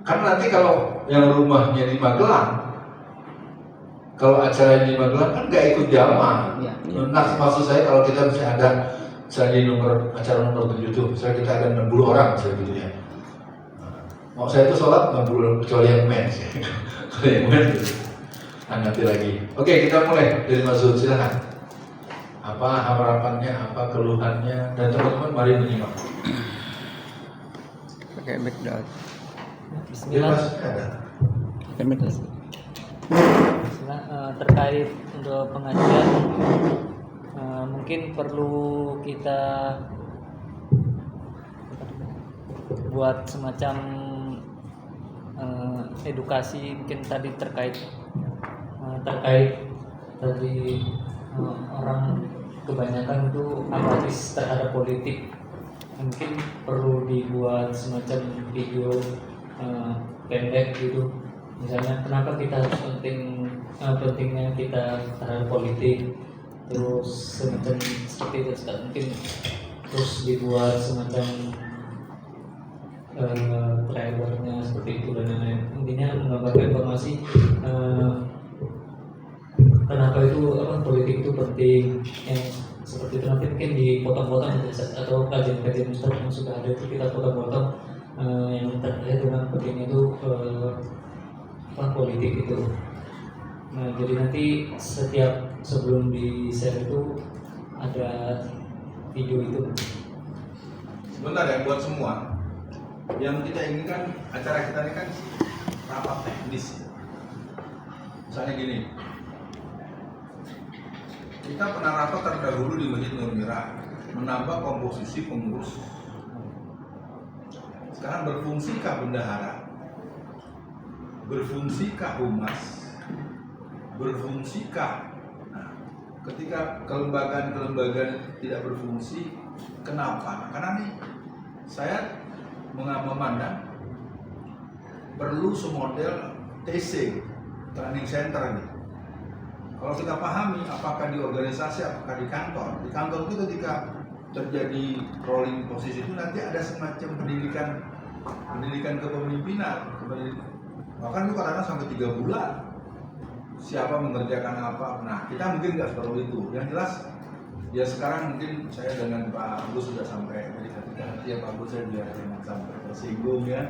Karena nanti kalau yang rumahnya di Magelang, kalau acaranya di Magelang kan nggak ikut jamaah. Nah maksud saya kalau kita misalnya ada misalnya di acara nomor 7 tuh, misalnya kita ada 60 orang misalnya gitu ya. Mau saya tuh sholat 60 kecuali yang mens ya. Kalau yang mens gitu. Nah, nanti lagi. Oke, kita mulai dari Mas Zul, silakan. Apa harapannya, apa keluhannya, dan teman-teman mari menyimak. Pakai mic dot. Bismillah. Terkait untuk pengajian, mungkin perlu kita buat semacam edukasi, mungkin tadi terkait tadi orang kebanyakan itu apatis terhadap politik. Mungkin perlu dibuat semacam video pendek gitu, misalnya kenapa kita harus pentingnya kita terhadap politik, terus semacam seperti itu. Mungkin terus dibuat semacam trailernya seperti itu dan lain-lain. Intinya menggambarkan informasi kenapa itu politik itu penting, yang seperti itu. Nanti mungkin dipotong-potong atau kajian-kajian yang sudah ada itu kita potong-potong yang terkait dengan pentingnya itu politik itu. Nah jadi nanti setiap sebelum di share itu ada video itu. Sebentar ya buat semua. Yang kita inginkan acara kita ini kan rapat teknis. Misalnya gini, kita pernah rapat terdahulu di Masjid Nur Mirah menambah komposisi pengurus. Sekarang berfungsikah bendahara? Berfungsikah humas? Berfungsikah? Nah, ketika kelembagaan tidak berfungsi, kenapa? Karena nih saya memandang perlu semodel TC, training center nih. Kalau kita pahami apakah di organisasi, apakah di kantor itu ketika terjadi rolling posisi itu nanti ada semacam pendidikan kepemimpinan, bahkan itu kadang-kadang sampai 3 bulan. Siapa mengerjakan apa? Nah, kita mungkin nggak seperti itu. Yang jelas, ya sekarang mungkin saya dengan Pak Agus sudah sampai dari hati ya Pak Agus, saya biar jangan sampai tersinggung ya.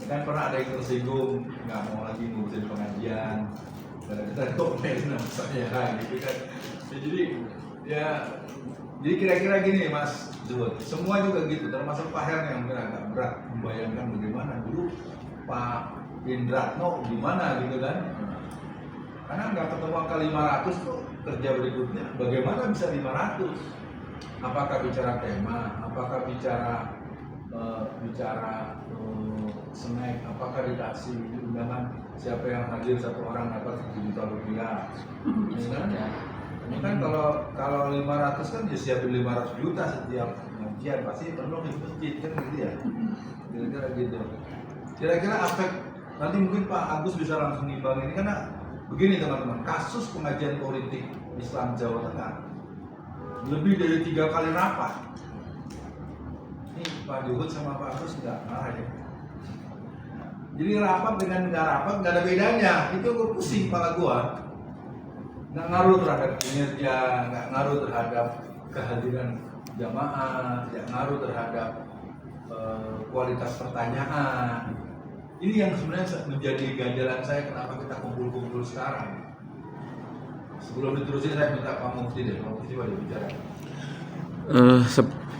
Kan pernah ada yang tersinggung, nggak mau lagi ngurusin pengajian. Kita komen sama saya gitu kan. Ya, jadi Ya, jadi kira-kira gini Mas Zuhud, semua juga gitu, termasuk Pak Her yang mungkin agak berat membayangkan bagaimana dulu Pak Indratno gimana gitu kan. Karena nggak ketemu angka 500 tuh kerja berikutnya, bagaimana bisa 500? Apakah bicara tema, apakah bicara snack, apakah dikasih undangan siapa yang hadir satu orang dapat 1 juta rupiah, ini kan kalau 500 kan dia siapin 500 juta setiap pengajian, pasti penuh di masjid kan gitu ya, kira-kira gitu. Kira-kira aspek nanti mungkin Pak Agus bisa langsung nimbang ini, karena begini teman-teman, kasus pengajian politik Islam Jawa Tengah lebih dari 3 kali rapat. Ini Pak Juhud sama Pak Agus nggak marah ya. Jadi rapat dengan nggak rapat nggak ada bedanya. Itu gue pusing kepala gua. Nggak ngaruh terhadap kinerja, nggak ngaruh terhadap kehadiran jamaah, nggak ngaruh terhadap kualitas pertanyaan. Ini yang sebenarnya menjadi ganjalan saya kenapa kita kumpul-kumpul sekarang. Sebelum diterusin saya minta Pak Mufti deh, Pak Mufti coba bicara.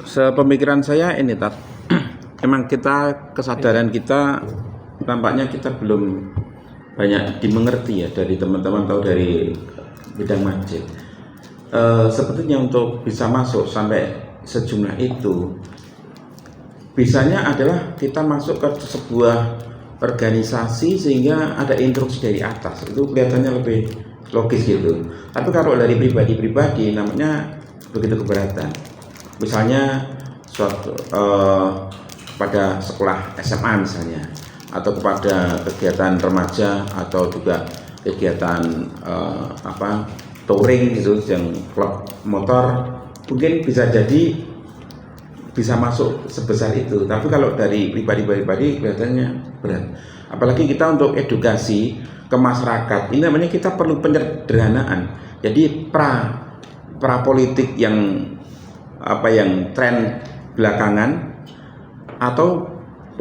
Sepemikiran saya ini Tat, emang kita kesadaran kita tampaknya kita belum banyak dimengerti ya dari teman-teman atau dari bidang masjid. Sebetulnya untuk bisa masuk sampai sejumlah itu, bisanya adalah kita masuk ke sebuah organisasi sehingga ada instruksi dari atas, itu kelihatannya lebih logis gitu. Tapi kalau dari pribadi-pribadi namanya begitu keberatan. Misalnya suatu pada sekolah SMA misalnya, atau kepada kegiatan remaja atau juga kegiatan touring gitu, yang klub motor, mungkin bisa jadi bisa masuk sebesar itu. Tapi kalau dari pribadi-pribadi kelihatannya berat. Apalagi kita untuk edukasi ke masyarakat, ini namanya kita perlu penyederhanaan. Jadi pra politik yang tren belakangan atau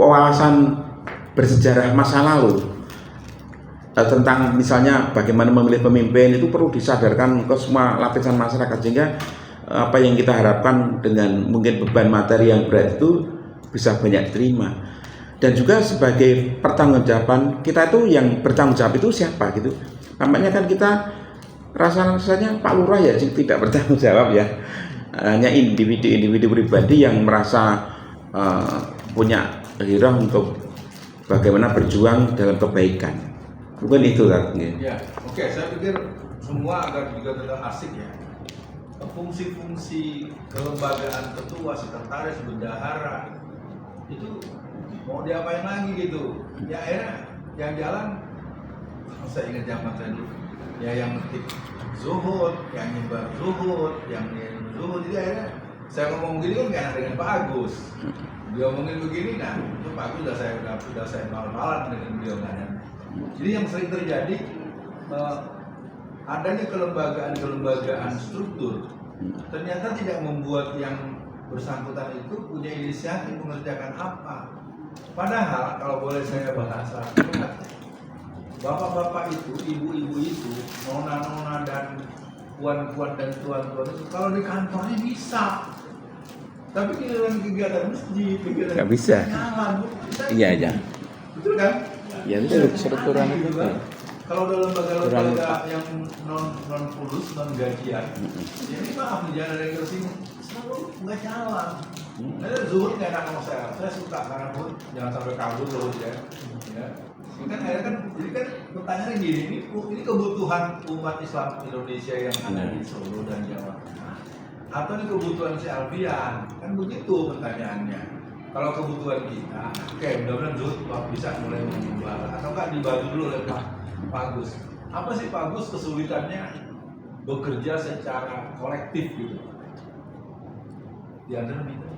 wawasan bersejarah masa lalu tentang misalnya bagaimana memilih pemimpin itu perlu disadarkan ke semua lapisan masyarakat, sehingga apa yang kita harapkan dengan mungkin beban materi yang berat itu bisa banyak diterima. Dan juga sebagai pertanggungjawaban kita itu, yang bertanggung jawab itu siapa gitu. Nampaknya kan kita rasanya Pak Lurah ya tidak bertanggung jawab ya, hanya individu pribadi yang merasa punya gairah untuk bagaimana berjuang dalam kebaikan. Bukan itu kan? Ya, oke, saya pikir semua agar juga tetap asik ya. Fungsi-fungsi kelembagaan ketua, sekretaris, bendahara itu mau diapain lagi gitu? Ya akhirnya yang jalan, saya ingat zaman tadi, ya yang ngetik zuhud, yang nyebar zuhud, yang zuhud. Jadi akhirnya saya ngomong gini kan gak enak dengan Pak Agus. Dia ngomongin begini, nah itu Pak Agus udah saya mal-malan dengan beliau kan. Jadi yang sering terjadi adanya kelembagaan struktur ternyata tidak membuat yang bersangkutan itu punya inisiatif mengerjakan apa. Padahal kalau boleh saya bahasa, bapak-bapak itu, ibu-ibu itu, nona-nona dan puan-puan dan tuan-tuan itu kalau di kantornya bisa. Tapi giliran kegiatan masjid, kegiatan nggak bisa. Iya aja. Betul kan? Ya itu strukturan itu. Kalau dalam lembaga-lembaga yang non fulus, non gajian, ini maaf nih, jangan ada yang tersinggung, selalu nggak jalan. Ada zuhud nggak enak sama saya suka karena pun jangan sampai kabur loh ya. Ini kan akhirnya kan, jadi kan pertanyaannya gini, ini kebutuhan umat Islam Indonesia yang ada di Solo dan Jawa Tengah, atau ini kebutuhan si Alfian, kan begitu pertanyaannya. Kalau kebutuhan kita, oke, mudah-mudahan zuhud bisa mulai mengubah, atau nggak dibantu dulu oleh Pak Agus. Apa sih Pak Agus kesulitannya bekerja secara kolektif gitu? Di antara itu.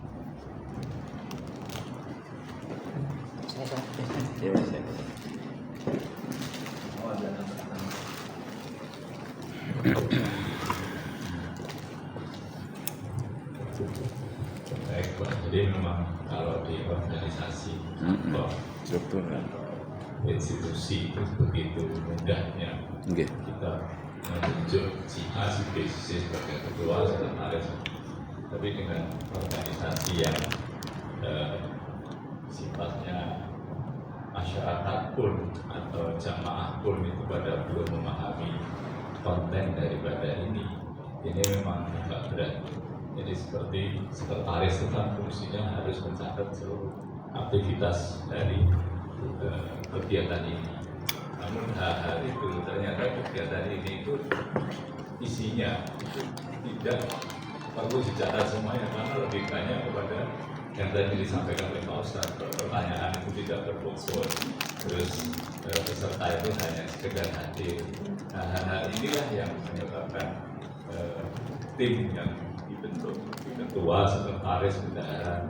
Oh, ada Baik Pak, jadi memang kalau di organisasi struktur institusi itu begitu mudahnya kita menunjuk si A, si B, si C sebagai ketua sekretaris, tapi dengan organisasi yang sifatnya masyarakat pun atau jamaah pun itu pada belum memahami konten daripada ini memang agak berat. Jadi seperti sekretaris itu kan fungsinya harus mencatat seluruh aktivitas dari kegiatan ini. Namun hal-hal itu ternyata kegiatan ini itu isinya itu tidak perlu dicatat semuanya karena lebih banyak kepada yang tadi disampaikan oleh Pak Ustadz, pertanyaan itu tidak berbobot, terus peserta itu hanya sekedar hadir. Nah, hal-hal inilah yang menyebabkan tim yang dibentuk, ketua, sekretaris, bendahara,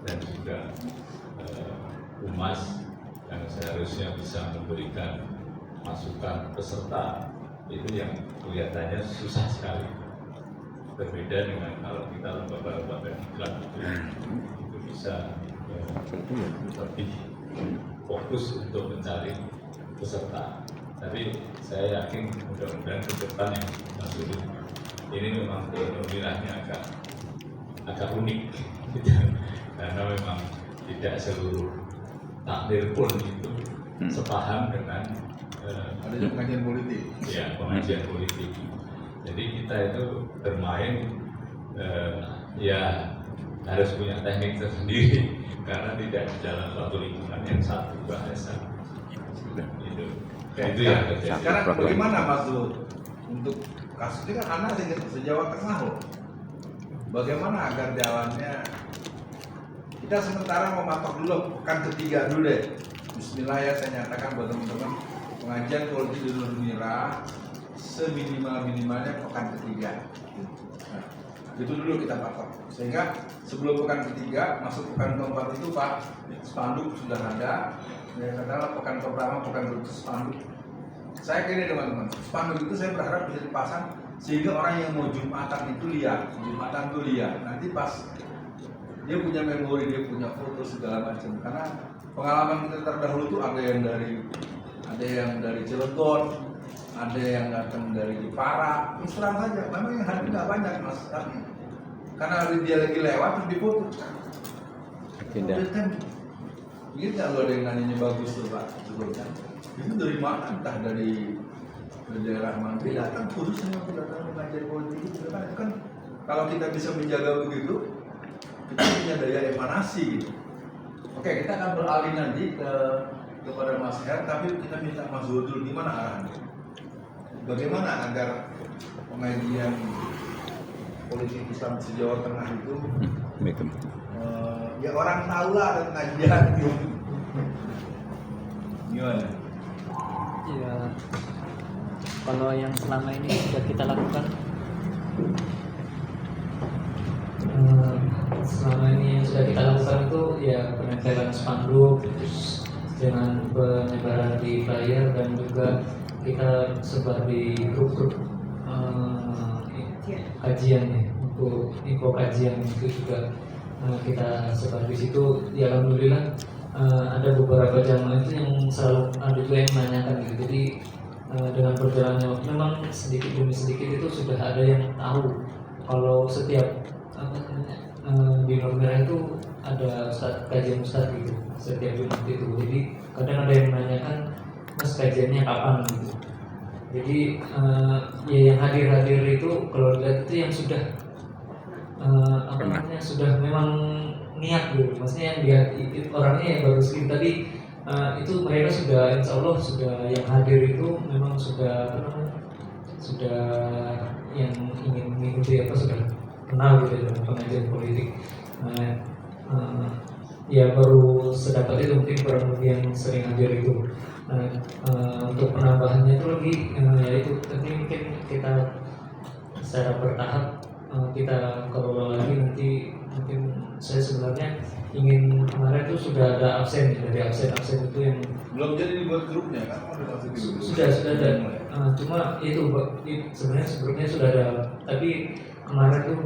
dan juga humas yang seharusnya bisa memberikan masukan peserta itu yang kelihatannya susah sekali. Berbeda dengan kalau kita lembaga-lembaga diklat itu bisa lebih fokus untuk mencari peserta. Tapi saya yakin mudah-mudahan ke depan yang masuk ini memang pemilihannya agak unik gitu. Karena memang tidak seluruh takdir pun itu sepaham dengan adanya pengajian politik. Ya, pengajian politik. Jadi kita itu bermain ya harus punya teknik tersendiri karena tidak di dalam suatu lingkungan yang satu bahasa. Itu yang terjadi. Sekarang bagaimana Mas Zul untuk kasus ini kan anak se-Jawa Tengah loh. Bagaimana agar jalannya kita sementara mematok dulu pekan ketiga dulu deh. Bismillah ya, saya nyatakan buat teman-teman pengajian politik di Nur Mira seminimal-minimalnya pekan ketiga. Nah, itu dulu kita patok. Sehingga sebelum pekan ketiga masuk pekan keempat itu Pak spanduk sudah ada. Ya katakanlah pekan pertama, pekan kedua spanduk. Saya kira teman-teman, spanduk itu saya berharap bisa dipasang sehingga orang yang mau Jumatan itu lihat, nanti pas dia punya memori, dia punya foto segala macam. Karena pengalaman kita terdahulu itu ada yang dari Cilegon, ada yang datang dari Jepara. Terus terang saja, memang yang hadir nggak banyak Mas, tapi karena dia lagi lewat terus difoto. Tidak. Ini kalau ada yang nanyanya bagus tuh Pak, kan? Itu dari mana? Entah dari daerah mana? Datang khususnya untuk datang mengajar politik itu kan kalau kita bisa menjaga begitu, kita punya daya emanasi gitu. Oke, kita akan beralih nanti kepada Mas Her, tapi kita minta Mas Zul dulu gimana arahnya? Bagaimana agar pengajian politik Islam se-Jawa Tengah itu ya orang tahu lah ada pengajian gitu. Gimana? Ya, kalau yang selama ini sudah kita lakukan, itu ya penempelan spanduk, terus dengan penyebaran di flyer dan juga kita sebar di grup-grup kajian ya, untuk info kajian itu juga kita sebar di situ. Ya alhamdulillah ada beberapa jamaah itu yang selalu ada juga yang menanyakan gitu. Jadi dengan berjalannya waktu memang sedikit demi sedikit itu sudah ada yang tahu kalau setiap di Nur Mira itu ada kajian ustaz gitu setiap Jumat itu. Jadi kadang ada yang menanyakan Mas kajiannya kapan gitu. Jadi ya yang hadir itu kalau dilihat itu yang sudah sudah memang niat gitu. Maksudnya yang dia orangnya yang baru sedikit tadi itu mereka sudah insya Allah sudah yang hadir itu memang sudah yang ingin mengikuti sudah kenal gitu dalam pengajian politik. Ya baru sedapat itu mungkin kurang lebih yang sering hadir itu. Untuk penambahannya itu lagi yaitu tadi mungkin kita secara bertahap kita kelola lagi. Nanti mungkin saya sebenarnya ingin kemarin itu sudah ada absen dari absen itu yang belum jadi dibuat grupnya kan? Sudah ada. Cuma itu sebenarnya sudah ada, tapi kemarin tuh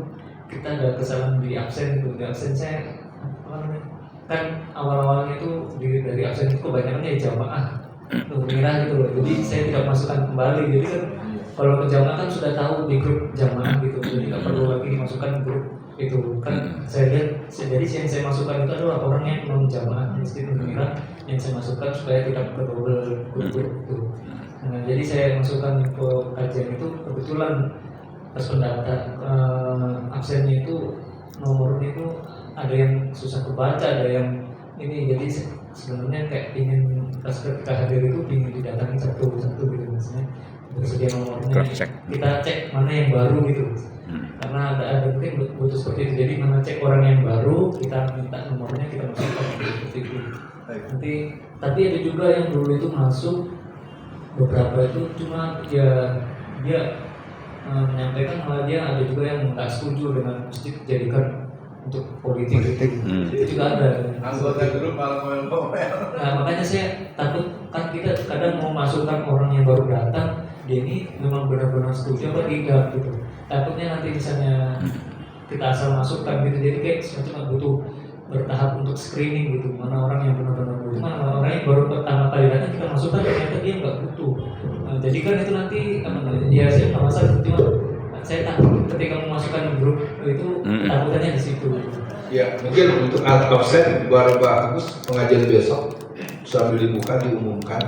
kita ada kesalahan di absen itu. Di absen saya kan awal-awalnya itu dari absen itu kebanyakan ya jamaah Nur Mira gitu loh. Jadi saya tidak masukkan kembali. Jadi kan kalau ke jamaah kan sudah tahu di grup jamaah gitu, jadi nggak perlu lagi dimasukkan grup itu kan. Saya lihat, jadi yang saya masukkan itu adalah orang yang non jamaah Masjid Nurmira yang saya masukkan supaya tidak berdouble grup itu. Nah, jadi saya masukkan ke kajian itu kebetulan pas pendaftar absennya itu nomornya itu ada yang susah kebaca, ada yang ini, jadi sebenarnya kayak ingin pas ketika hadir itu ingin didatangi satu-satu gitu maksudnya bersedia nomornya kita cek mana yang baru gitu, karena ada mungkin butuh seperti itu, jadi mana cek orang yang baru kita minta nomornya kita masukkan seperti itu. Nanti tapi ada juga yang dulu itu masuk beberapa itu cuma dia menyampaikan malah dia ada juga yang nggak setuju dengan masjid dijadikan untuk politik. Itu juga ada. Anggota grup malah ngomel-ngomel. Nah makanya saya takut kan kita kadang mau masukkan orang yang baru datang, dia ini memang benar-benar setuju apa tidak gitu. Takutnya nanti misalnya kita asal masukkan gitu, jadi kayak semacam butuh bertahap untuk screening gitu, mana orang yang benar-benar butuh, mana orang yang baru pertama kali datang kita masukkan ternyata dia nggak butuh. Nah, jadi kan itu nanti ya saya nggak masalah, cuma saya takut ketika memasukkan grup itu takutannya di situ. Ya mungkin untuk absen baru bagus pengajian besok sambil dibuka diumumkan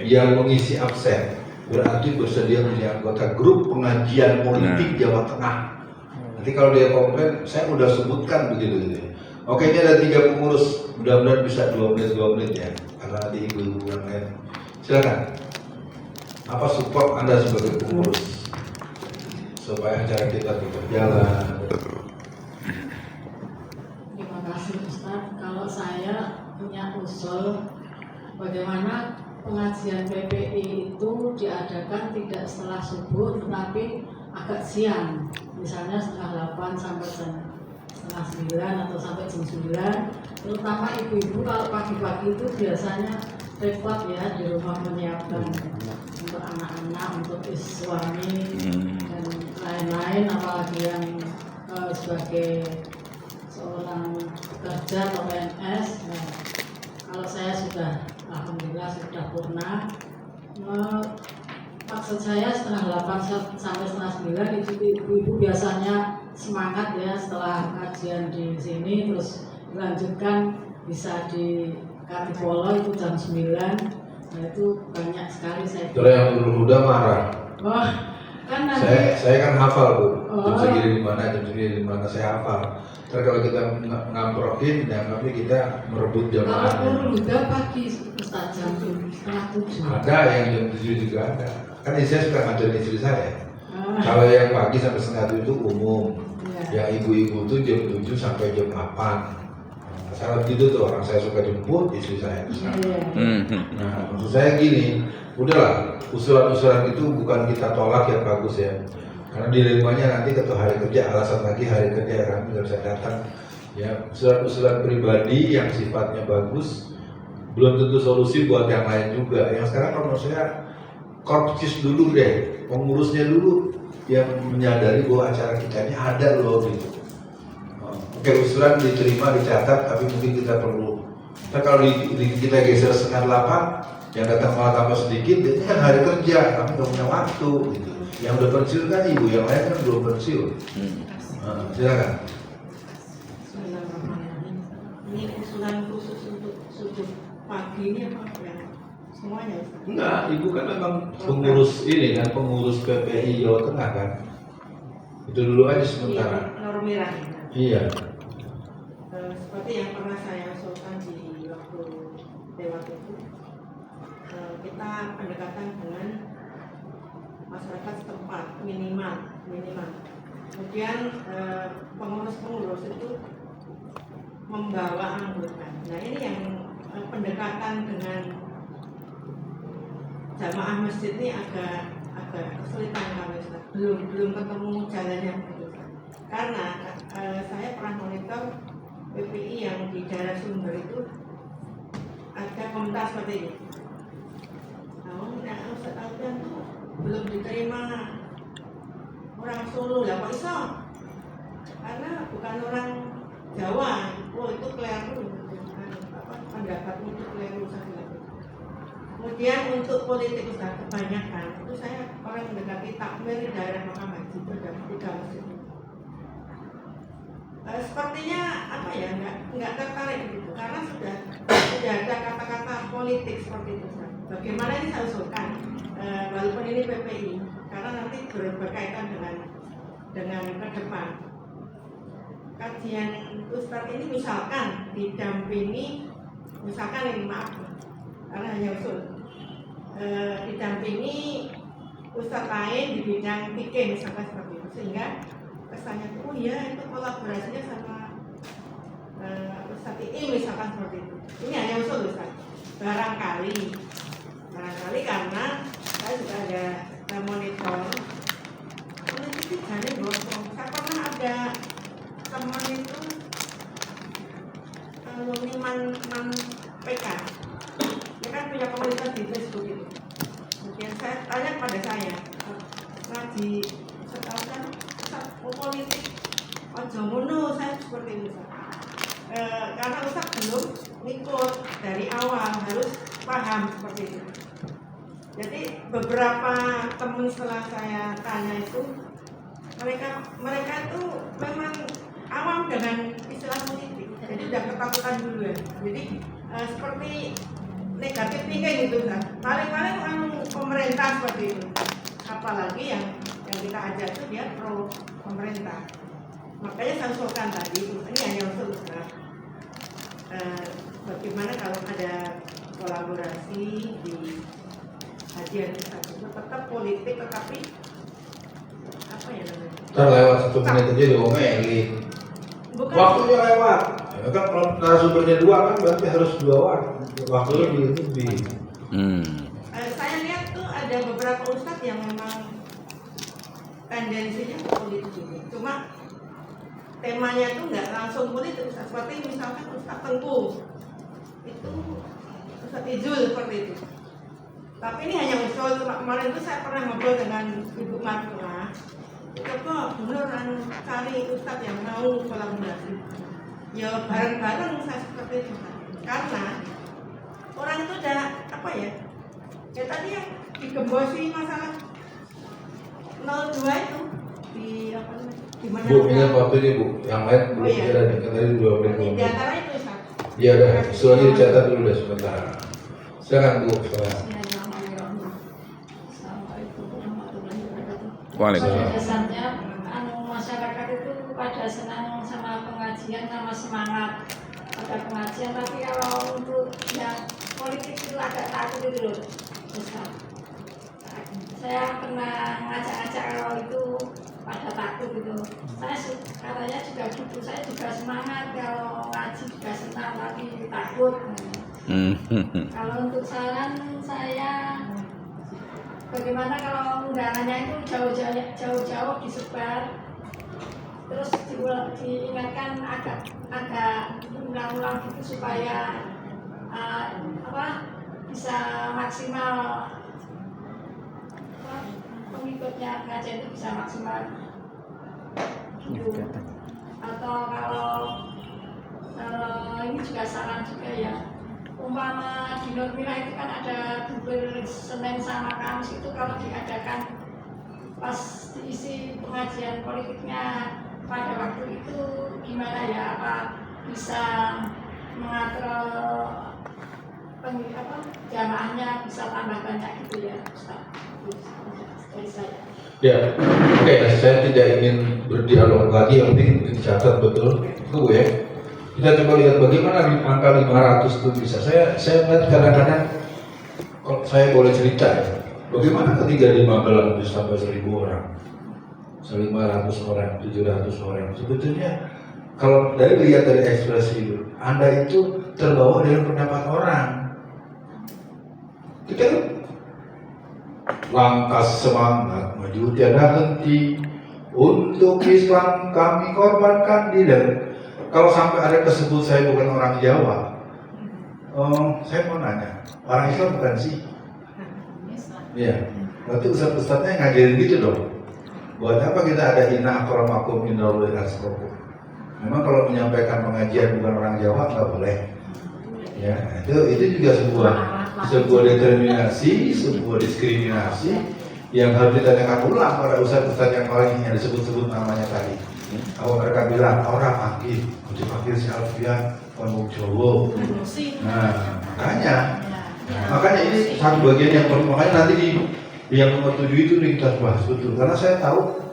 yang mengisi absen berarti bersedia menjadi anggota grup pengajian politik Jawa Tengah. Nanti kalau dia komplain saya udah sebutkan begitu. Oke, ini ada 3 pengurus, mudah-mudahan bisa 2 menit ya, karena nanti ibu-ibu yang lain. Silakan. Apa support Anda sebagai pengurus supaya acara kita tetap jalan? Terima kasih Ustaz. Kalau saya punya usul bagaimana pengajian PPI itu diadakan tidak setelah subuh tetapi agak siang, misalnya setengah 8 sampai setengah 9 atau sampai jam 9. Terutama ibu-ibu kalau pagi-pagi itu biasanya repot ya di rumah menyiapkan untuk anak-anak, untuk suami dan lain-lain, apalagi yang sebagai seorang pekerja atau PNS. Nah, kalau saya sudah alhamdulillah sudah purna, maksud saya setengah 8 sampai setengah 9 itu ibu-ibu biasanya semangat ya setelah kajian di sini, terus dilanjutkan bisa di Kartipolo itu jam 9. Nah itu banyak sekali saya. Kalau yang udah marah. Oh, kan nanti saya kan hafal Bu. Jam segini di mana, jam segini di mana saya hafal. Terus kalau kita ngamprokin, dianggapnya kita merebut jamaah. Kalau udah pagi Ustaz jam setengah 7. Ada yang jam 7 juga ada. Kan saya suka ngajarin istri saya. Kalau yang pagi sampai setengah 7 itu umum. Yang ibu-ibu itu jam 7 sampai jam 8. Salah gitu tuh, orang saya suka jemput istri saya. Nah, maksud saya gini, udahlah usulan-usulan itu bukan kita tolak ya, bagus ya. Karena dilemanya nanti ketua hari kerja, alasan lagi hari kerja kami nggak bisa datang. Ya, usulan-usulan pribadi yang sifatnya bagus belum tentu solusi buat yang lain juga. Yang sekarang kalau menurut saya korpsus dulu deh, pengurusnya dulu yang menyadari bahwa acara kita ini ada loh gitu. Oke, usulan diterima, dicatat, tapi mungkin kita perlu. Nah, kalau kita geser setengah 8, yang datang malah tambah sedikit, itu kan hari kerja, kami nggak punya waktu gitu. Yang udah pensiun kan ibu, yang lain kan belum pensiun. Silakan. Ini usulan khusus untuk subuh pagi ini apa ya? Semuanya? Enggak, ibu kan memang pengurus ini kan, pengurus PPI Jawa Tengah kan. Itu dulu aja sementara. Nurmira. Iya. Seperti yang pernah saya usulkan di waktu lewat itu, kita pendekatan dengan masyarakat setempat minimal. Kemudian pengurus itu membawa anggota. Nah ini yang pendekatan dengan jamaah masjid ini agak kesulitan kami, belum ketemu jalannya begitu. Karena saya pernah monitor PPI yang di daerah Sumber itu ada komentar seperti ini. Namun yang setahuan itu belum diterima orang Solo, lah kok iso? Karena bukan orang Jawa. Oh itu keliru, pendapatmu itu keliru. Kemudian untuk politik Ustaz, kebanyakan itu saya orang mendekati takmir di daerah Makam Haji itu ada 3 masjid. Sepertinya apa ya, nggak tertarik gitu karena sudah ada kata-kata politik seperti itu Ustaz. Bagaimana ini saya usulkan, walaupun ini PPI, karena nanti berkaitan dengan ke depan. Kajian Ustaz ini misalkan didampingi, misalkan ini maaf, karena hanya usul, didampingi Ustaz lain di bidang fikih misalkan seperti itu, sehingga kesannya tuh oh ya itu kolaborasinya sama Ustaz ini misalkan seperti itu. Ini hanya usul Ustaz. Barangkali karena saya juga ada monitor politik jadi bosong. Saya pernah ada teman itu man PK, dia kan punya komunitas di Facebook itu. Kemudian saya tanya kepada saya, ngaji setahu kan politik ojo ngono, saya seperti itu karena Ustaz belum ikut dari awal, harus paham seperti itu. Jadi beberapa teman setelah saya tanya itu mereka itu memang awam dengan istilah politik, jadi udah ketakutan dulu ya. Jadi seperti negatif thinking gitu kan. Paling-paling pemerintah seperti itu. Apalagi yang kita ajak itu dia pro pemerintah. Makanya saya usulkan tadi, ini hanya usul bagaimana kalau ada kolaborasi di kajian kita itu tetap politik tetapi apa ya namanya? Terlewat 1 menit aja diomelin. Waktunya lewat. Ya kan kalau narasumbernya 2 kan berarti harus 2 waktu. Waktunya lebih. Saya lihat tuh ada beberapa ustadz yang memang tendensinya politik juga. Cuma temanya tuh nggak langsung politik, seperti misalkan Ustadz Tengku itu Ustadz Izul seperti itu. Tapi ini hanya usul. Kemarin itu saya pernah ngobrol dengan Ibu Marfuna. Itu kok bener cari Ustadz yang mau kolaborasi. Ya bareng-bareng saya seperti itu. Karena orang itu udah apa ya? Ya tadi yang digembosi masalah 02 itu di apa namanya? Gimana? Bu, ingat waktu ini Bu, yang lain belum bicara nih, kan tadi 2 menit. Di antara itu Ustaz. Iya dah, soalnya dicatat dulu dah sebentar. Silakan Bu. Waalaikumsalam. Pada dasarnya masyarakat itu pada senang sama pengajian, sama semangat pada pengajian, tapi kalau untuk yang politik itu agak takut itu loh Ustaz. Saya pernah ngajak-ngajak kalau itu pada takut gitu. Saya katanya juga gitu, saya juga semangat kalau ngaji juga senang tapi takut. Kalau untuk saran saya, bagaimana kalau undangannya itu jauh-jauh disebar, terus diingatkan agak ulang-ulang gitu supaya bisa maksimal pengikutnya pengajian itu bisa maksimal gitu. Atau kalau ini juga saran juga ya, umpama di Nurmila itu kan ada bubur Senin sama Kamis, itu kalau diadakan pas diisi pengajian politiknya pada waktu itu gimana ya, apa bisa mengatur jamaahnya bisa tambah banyak gitu ya Ustaz. Dari saya. Ya, oke, saya tidak ingin berdialog lagi, yang penting dicatat betul. Tunggu ya. Kita coba lihat bagaimana angka 500 itu bisa. Saya melihat kadang-kadang, kalau saya boleh cerita ya, bagaimana ketika di Magelang bisa sampai 1000 orang, 500 orang, 700 orang. Sebetulnya kalau lihat dari ekspresi itu, Anda itu terbawa dengan pendapat orang. Kita langkah semangat maju tiada henti, untuk Islam kami korbankan diri. Kalau sampai ada kesebut saya bukan orang Jawa, saya mau nanya, orang Islam bukan sih? Iya, berarti ustadz-ustadznya ngajarin gitu dong. Buat apa kita ada inna akramakum indallahi atqakum? Memang kalau menyampaikan pengajian bukan orang Jawa nggak boleh. Ya, itu juga sebuah sebuah determinasi, sebuah diskriminasi yang harus ditanyakan ulang pada ustadz-ustadz yang paling yang disebut-sebut namanya tadi. Apa mereka bilang orang panggil si Alfian Pondok Jowo. Nah, makanya ini satu bagian yang perlu, makanya nanti di yang nomor 7 itu kita bahas betul, karena saya tahu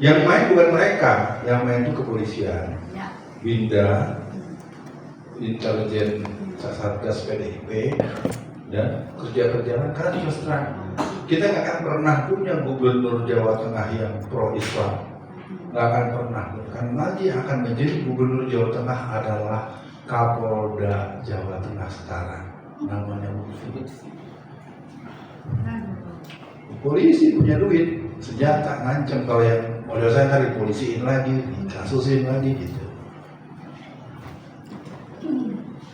yang main bukan mereka, yang main itu kepolisian, Binda, intelijen Satgas PDIP, dan kerja-kerjaan. Karena terus terang kita nggak akan pernah punya gubernur Jawa Tengah yang pro Islam, nggak akan pernah. Karena nanti yang akan menjadi gubernur Jawa Tengah adalah Kapolda Jawa Tengah sekarang, namanya Lutfi. Polisi punya duit, senjata ngancem, kalau yang model saya kan dipolisiin lagi, dikasusin lagi gitu.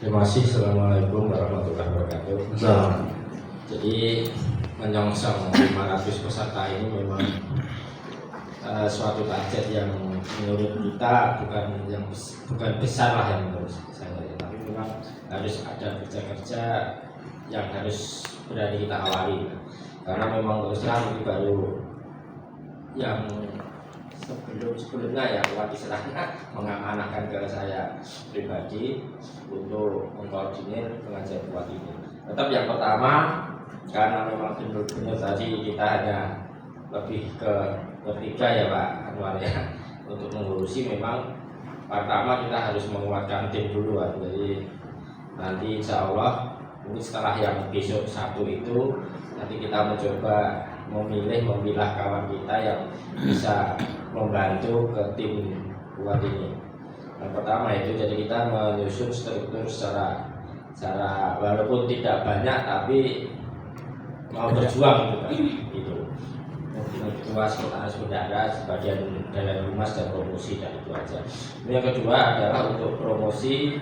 Terima kasih. Assalamualaikum warahmatullahi wabarakatuh. Nah. Jadi menyongsong 500 peserta ini memang suatu target yang menurut kita bukan besar lah yang menurut saya, tapi memang harus ada kerja-kerja yang harus berani kita awali, karena memang terus terang ini baru yang sebelumnya ya umat istilahnya mengamanahkan ke saya pribadi untuk mengkoordinir pengajian buat ini. Tetap yang pertama, karena memang benar-benar tadi kita hanya lebih ke bertiga ya Pak Anwar ya, untuk mengurusi memang pertama kita harus menguatkan tim dulu kan. Jadi nanti insya Allah mungkin setelah yang besok Sabtu itu nanti kita mencoba memilah kawan kita yang bisa membantu ke tim buat ini. Yang pertama itu jadi kita menyusun struktur secara walaupun tidak banyak tapi mau berjuang gitu. Ketua sekretaris bendahara, sebagian dari humas dan promosi, dan itu aja. Yang kedua adalah untuk promosi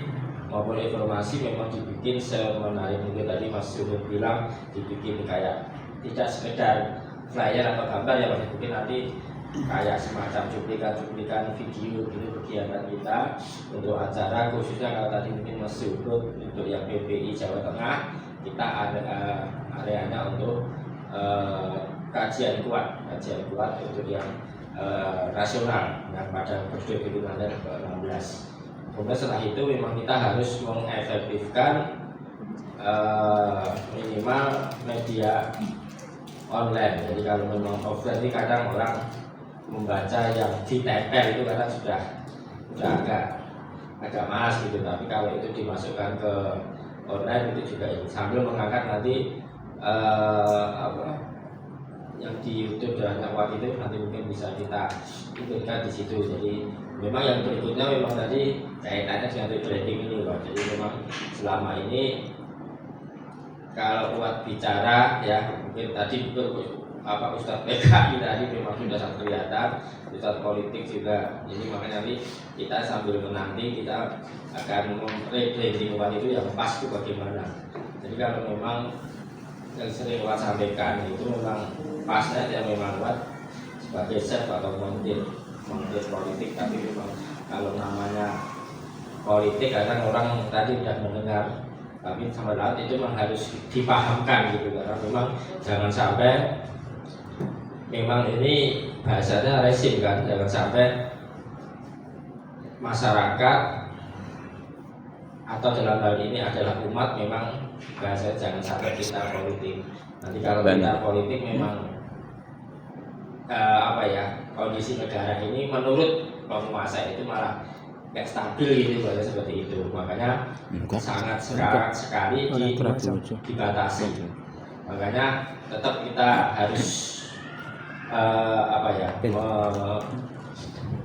maupun informasi memang dibikin semenarik mungkin. Tadi Mas Suhud bilang dibikin kayak tidak sekedar flyer atau gambar ya Mas, mungkin nanti kayak semacam cuplikan video gitu kegiatan kita untuk acara, khususnya kalau tadi mungkin Mas Suhud untuk yang PPI Jawa Tengah kita ada areanya untuk kajian kuat untuk yang nasional yang pada periode pilihan ke-16. Kemudian setelah itu memang kita harus mengefektifkan minimal media online. Jadi kalau memang offline ini kadang orang membaca yang ditempel itu kadang sudah agak malas gitu, tapi kalau itu dimasukkan ke online itu juga sambil mengangkat nanti yang di YouTube dan Nawat itu nanti mungkin bisa kita ikutkan di situ. Jadi memang yang berikutnya memang tadi kaitannya dengan rebranding ini Pak. Jadi memang selama ini kalau buat bicara ya mungkin tadi Ustadz PKI tadi memang sudah sangat kelihatan, Ustadz politik juga. Jadi makanya nanti kita sambil menanti kita akan rebranding Nawat itu yang pas itu bagaimana. Jadi kalau memang yang sering Wak sampaikan itu memang pasnya yang memang Wak sebagai chef atau montir politik, tapi memang kalau namanya politik kadang orang tadi sudah mendengar, tapi sama lain itu memang harus dipahamkan gitu, karena memang jangan sampai memang ini bahasanya rezim kan, jangan sampai masyarakat atau dalam hal ini adalah umat memang bahasa jangan sampai kita politik. Nanti kalau kita politik memang kondisi negara ini menurut penguasa itu malah nggak stabil gitu, bahasa seperti itu. Makanya sangat sekali dibatasi. Makanya tetap kita harus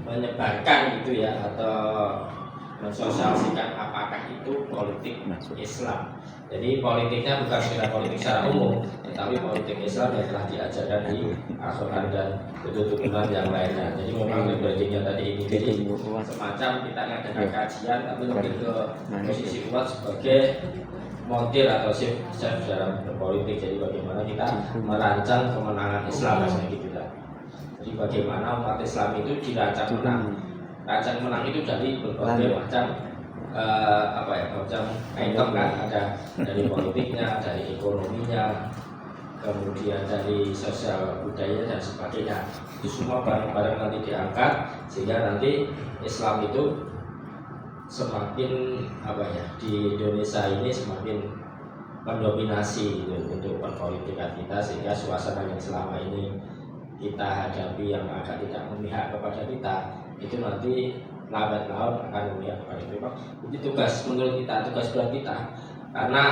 menyebarkan gitu ya, atau mensosialisasikan apakah itu politik Islam. Jadi politiknya bukan sekedar politik secara umum, tetapi politik Islam yang telah diajarkan di Al-Quran dan tutup-tutupan yang lainnya. Jadi memang rebrandingnya tadi ini jadi semacam kita ngadakan kajian, tapi lebih ke posisi kuat sebagai montir atau chef dalam berpolitik. Jadi bagaimana kita merancang kemenangan Islam gitu. Jadi bagaimana umat Islam itu dirancang menang. Rancang menang itu dari berbagai macam macam item kan, ada dari politiknya, dari ekonominya, kemudian dari sosial budaya dan sebagainya. Itu semua barang-barang nanti diangkat sehingga nanti Islam itu semakin di Indonesia ini semakin mendominasi gitu, untuk perpolitikan kita, sehingga suasana yang selama ini kita hadapi yang agak tidak memihak kepada kita itu nanti lambat laun akan memihak kepada kita. Itu tugas menurut kita, tugas berat kita, karena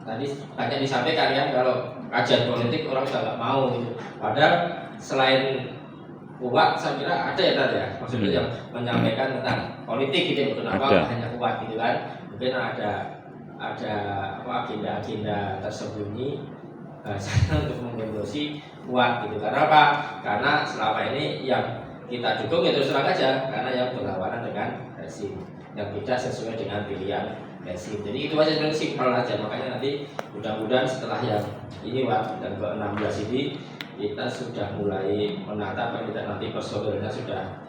tadi banyak disampaikan ya, kalau kajian politik orang sudah nggak mau gitu. Padahal selain kuat, saya kira ada ya tadi ya, maksudnya yang menyampaikan tentang politik gitu, kenapa hanya kuat gitu kan? Mungkin ada agenda-agenda tersembunyi untuk mengembosi kuat gitu. Karena apa? Karena selama ini yang kita dukung itu terus terang aja, karena yang berlawanan dengan rezim, yang tidak sesuai dengan pilihan rezim. Jadi itu aja sebenarnya simpel aja. Makanya nanti mudah-mudahan setelah yang ini dan ke-16 ini kita sudah mulai menata, kita nanti personilnya sudah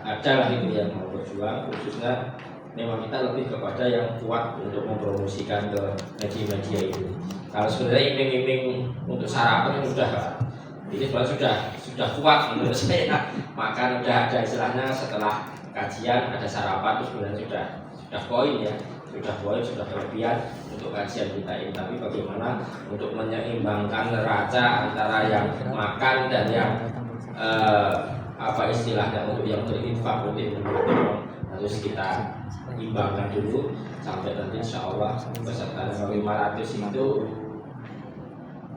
ada lah itu yang mau berjuang, khususnya memang kita lebih kepada yang kuat untuk mempromosikan ke media-media itu. Kalau sebenarnya iming-iming untuk sarapan itu ini sebenarnya sudah kuat menurut saya, maka sudah ada istilahnya setelah kajian ada sarapan itu sebenarnya sudah poin ya, sudah kelebihan untuk kajian kita ini. Tapi bagaimana untuk menyeimbangkan neraca antara yang makan dan yang istilahnya untuk yang berinfak, harus kita imbangkan dulu sampai nanti insya Allah peserta 500 itu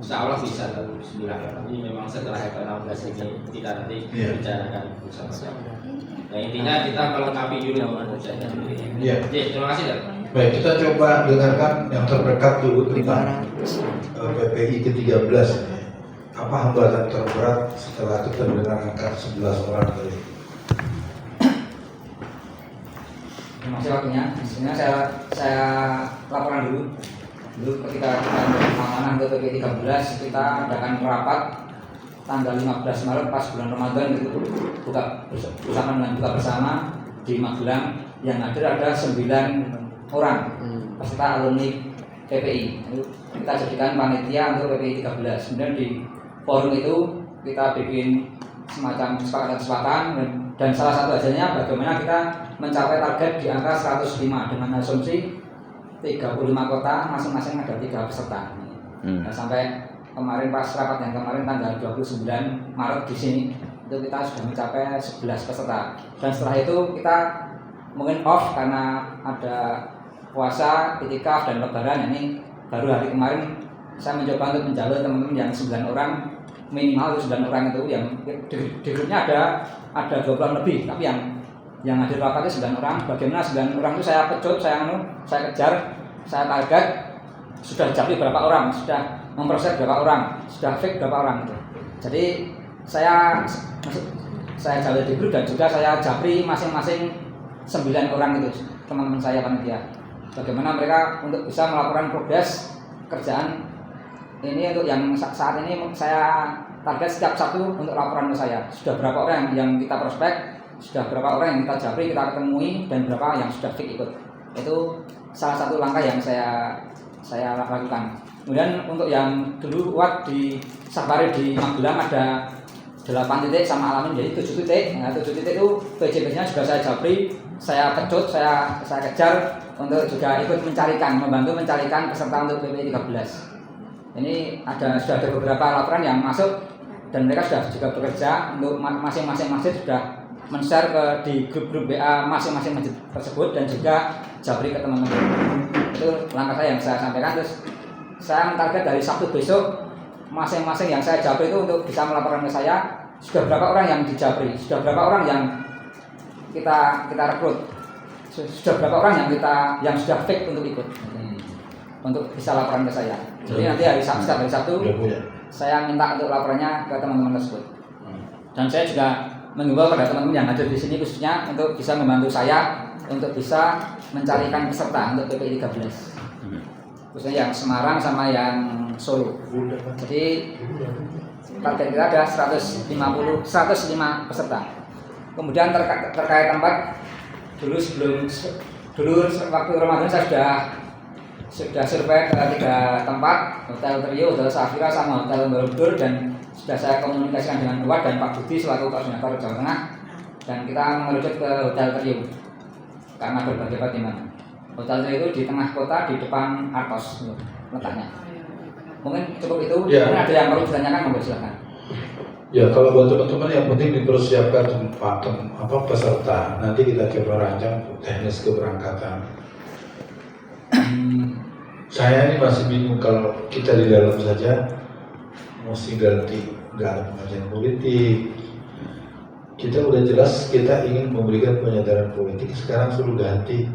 insya Allah bisa bismillah. Ini memang setelah ke-16 ini kita nanti bicarakan bersama-sama. Nah intinya kita melengkapi dulu. Iya. Terima kasih Dan. Baik, kita coba dengarkan yang terdekat dulu tentang PPI ke-13 ini. Apa hambatan terberat setelah kita mendengar angka 11 orang tadi? Terima kasih waktunya. Sebenarnya saya laporan dulu ketika kita amanah ke PPI 13, kita adakan rapat tanggal 15 Maret pas bulan Ramadan itu buka bersama dengan buka bersama di Magelang, yang hadir ada 9 orang peserta alumni PPI. Kita jadikan panitia untuk PPI 13. Kemudian di forum itu kita bikin semacam kesepakatan dan salah satu hasilnya bagaimana kita mencapai target di angka 105 dengan asumsi 35 kota masing-masing ada 3 peserta. Nah, sampai kemarin pas rapat yang kemarin tanggal 29 Maret di sini itu kita sudah mencapai 11 peserta. Dan setelah itu kita mungkin off karena ada puasa, itikaf dan lebaran. Ini baru hari kemarin saya mencoba untuk menjalur teman-teman yang 9 orang, minimal 9 orang itu yang di grupnya ada 20 lebih, tapi yang hadir rapatnya 9 orang. Bagaimana 9 orang itu saya pecut, saya kejar, saya target, sudah japri berapa orang, sudah memproses berapa orang, sudah fix berapa orang itu. Jadi saya jalur di grup dan juga saya japri masing-masing 9 orang itu teman-teman saya panitia. Bagaimana mereka untuk bisa melakukan progres kerjaan ini untuk yang saat ini saya target setiap Sabtu untuk laporan ke saya. Sudah berapa orang yang kita prospek, sudah berapa orang yang kita japri, kita ketemui, dan berapa yang sudah fix ikut. Itu salah satu langkah yang saya lakukan. Kemudian untuk yang dulu di safari di Magelang ada 8 titik sama alamin jadi 7 titik. Nah, 7 titik itu PJP-nya juga saya japri, saya pecut, saya kejar untuk juga ikut membantu mencarikan peserta untuk PPI 13. Ini sudah ada beberapa laporan yang masuk dan mereka sudah juga bekerja untuk masing-masing masjid sudah men-share di grup-grup WA masing-masing masjid tersebut dan juga japri ke teman-teman. Itu langkah saya yang saya sampaikan. Terus saya mentarget dari Sabtu besok masing-masing yang saya japri itu untuk bisa melaporkan ke saya sudah berapa orang yang dijapri, sudah berapa orang yang kita rekrut, sudah berapa orang yang sudah fix untuk ikut, untuk bisa laporan ke saya. Jadi nanti hari Sabtu saya minta untuk laporannya ke teman-teman tersebut. Dan saya juga mengimbau pada teman-teman yang hadir di sini khususnya untuk bisa membantu saya untuk bisa mencarikan peserta untuk PPI 13. Khususnya yang Semarang sama yang Solo. Jadi target kita ada 105 peserta. Kemudian terkait tempat dulu sebelum dulu waktu Ramadan saya sudah survei ke 3 tempat, Hotel Trio, Hotel Safira, sama Hotel Borobudur, dan sudah saya komunikasikan dengan Luar dan Pak Budi selaku koordinator Jawa Tengah, dan kita mengerucut ke Hotel Trio karena berbagai pertimbangan. Hotel Trio itu di tengah kota, di depan Artos letaknya. Mungkin cukup itu. Ya. Mungkin ada yang perlu ditanyakan, monggo silakan. Ya, kalau buat teman-teman yang penting dipersiapkan peserta. Nanti kita coba rancang teknis keberangkatan. Saya ini masih bingung kalau kita di dalam saja mesti ganti, nggak ada pengajian politik. Kita udah jelas kita ingin memberikan penyadaran politik, sekarang suruh ganti.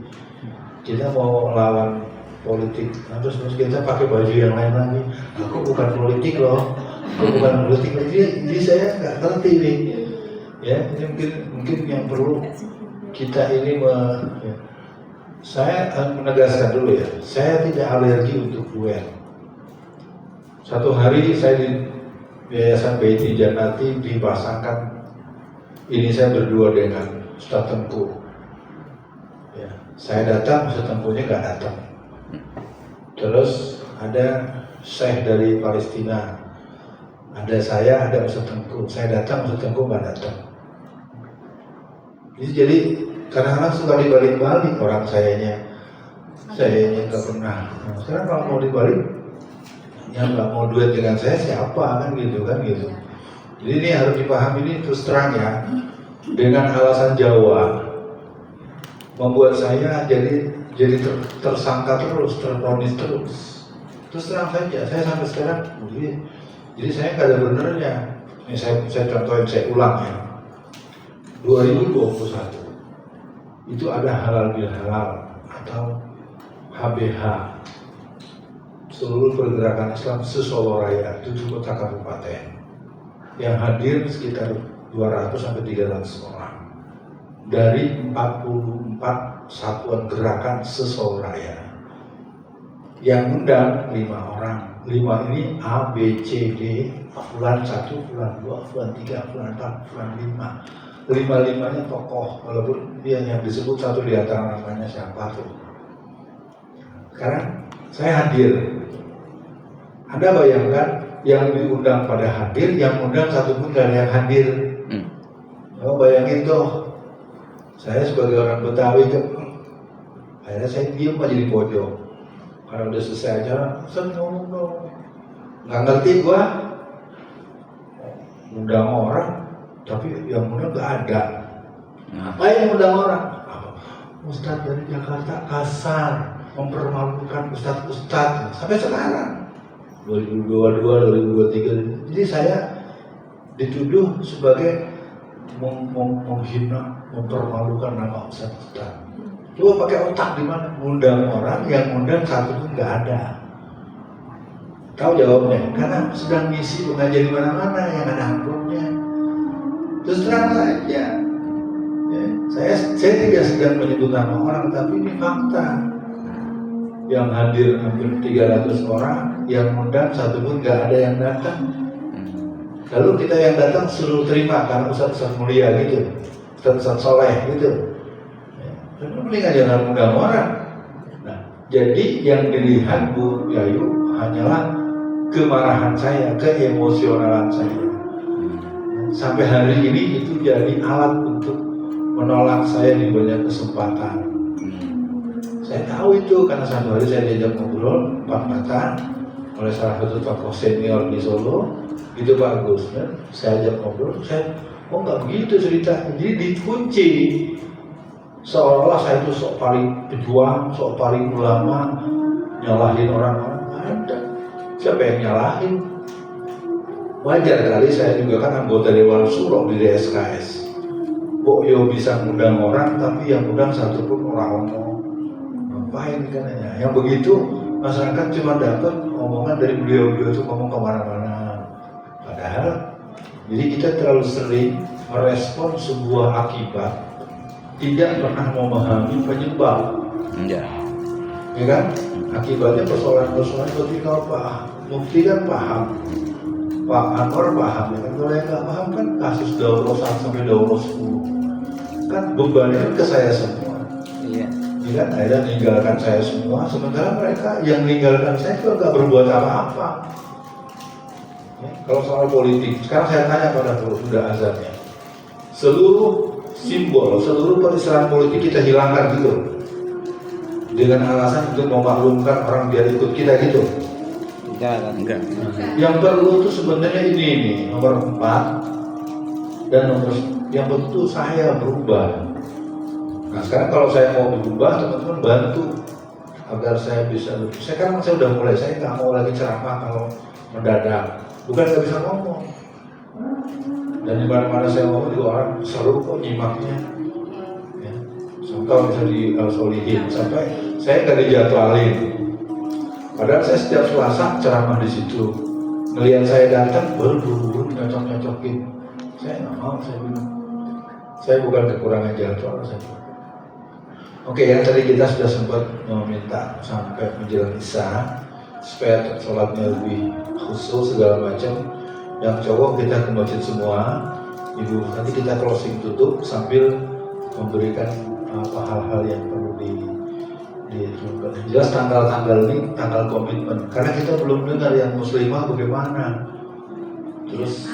Kita mau lawan politik, terus kita pakai baju yang lain lagi. Aku bukan politik loh, aku bukan politik. Jadi saya nggak ngerti nih. Ya, ini mungkin yang perlu kita ini saya menegaskan dulu ya, saya tidak alergi untuk UN. Satu hari saya di Yayasan Baiti Janati dipasangkan, ini saya berdua dengan Ustaz Tengku. Ya, saya datang, Ustaz Tengkunya nggak datang. Terus ada Syekh dari Palestina, ada saya, ada Ustaz Tengku. Saya datang, Ustaz Tengku nggak datang. Jadi kadang-kadang suka dibalik-balik orang sayanya nggak pernah. Nah, sekarang kalau mau dibalik, yang nggak mau duet dengan saya siapa kan gitu. Jadi ini harus dipahami, ini terus terang ya, dengan alasan Jawa membuat saya jadi tersangka terus, terponis terus. Terus terang saja, saya sampai sekarang, jadi saya nggak ada benernya. Ini saya contohin, saya ulang ya. 2021 itu ada halal bihalal atau HBH, seluruh pergerakan Islam se-Solo Raya, 7 kota kabupaten, yang hadir sekitar 200 sampai 300 orang dari 44 satuan gerakan se-Solo Raya. Yang undang 5 orang, 5 ini A, B, C, D, Fulan 1, Fulan 2, Fulan 3, Fulan 4, Fulan 5. 5-5-nya tokoh, walaupun dia yang disebut satu di antara namanya siapa tuh. Sekarang saya hadir. Anda bayangkan yang diundang pada hadir, yang undang satu pun gak ada yang hadir. Oh, bayangin tuh, saya sebagai orang Betawi kan, akhirnya saya diem aja di pojok. Karena udah selesai acara, saya ngomong dong. Nggak ngerti gua, undang orang, tapi yang undang nggak ada. Apa yang undang orang? Ustadz dari Jakarta kasar, mempermalukan ustadz-ustadz sampai sekarang 2022, 2023. Jadi saya dituduh sebagai menghina, mempermalukan nama ustadz-ustadz. Coba pakai otak di mana? Undang orang, yang undang satu pun nggak ada. Tahu jawabnya? Karena sedang ngisi pengajian di mana-mana yang ada amplopnya. Terus terang saja, ya, saya tidak sedang menyebut nama orang, tapi ini fakta. Yang hadir hampir 300 orang, yang undang satu pun nggak ada yang datang. Lalu kita yang datang suruh terima karena ustaz-ustaz mulia gitu, ustaz-ustaz soleh gitu. Dan mendingan jangan undang orang. Nah, jadi yang dilihat Bu Yayu hanyalah kemarahan saya, keemosionalan saya. Sampai hari ini itu jadi alat untuk menolak saya di banyak kesempatan. Saya tahu itu karena satu hari saya diajak ngobrol 4 mata oleh salah satu tokoh senior di Solo, itu bagus kan? Saya ajak ngobrol, kok nggak begitu cerita, jadi dikunci. Seolah-olah saya itu sok paling pejuang, sok paling ulama, nyalahin orang-orang. Ada siapa yang nyalahin? Wajar kali, saya juga kan anggota Dewan Suro di DSKS. Kok yo bisa ngundang orang, tapi yang ngundang satu pun orang ngomong. Ngapain kan ya? Yang begitu masyarakat cuma dapat omongan dari beliau-beliau itu ngomong kemana-mana. Padahal, jadi kita terlalu sering merespon sebuah akibat, tidak pernah memahami penyebab. Ya kan? Akibatnya persoalan-persoalan seperti kalau Pak Mufti kan paham, Pak Anwar paham, ya kan? Kalau yang nggak paham kan kasus Dauro 1 sampai Dauro 10 kan bebannya ke saya semua. Iya. ini kan akhirnya meninggalkan saya semua, sementara mereka yang meninggalkan saya juga nggak berbuat apa-apa. Ya, kalau soal politik, sekarang saya tanya pada sudah azannya, seluruh simbol, seluruh peristiwa politik kita hilangkan gitu, dengan alasan untuk memaklumkan orang biar ikut kita gitu. Enggak. Yang perlu itu sebenarnya ini nomor 4 dan nomor yang betul saya berubah. Nah sekarang kalau saya mau berubah, teman-teman bantu agar saya bisa. Saya udah mulai, saya nggak mau lagi ceramah kalau mendadak, bukan nggak bisa ngomong. Dan di mana-mana saya ngomong juga orang selalu kok nyimaknya. Ya. Contoh misalnya di Al-Solihin, sampai saya nggak dijadwalin. Padahal saya setiap Selasa ceramah di situ. Ngelihat saya datang baru buru-buru nyocok-nyocokin. Saya nggak mau, saya bilang. Saya bukan kekurangan jadwal, saya. Oke, yang tadi kita sudah sempat meminta sampai menjelang Isya supaya sholatnya lebih khusus segala macam. Yang cowok kita ke masjid semua, ibu nanti kita closing tutup sambil memberikan hal-hal yang perlu ditunjukkan. Jelas tanggal-tanggal ini tanggal komitmen, karena kita belum dengar yang muslimah bagaimana. Terus,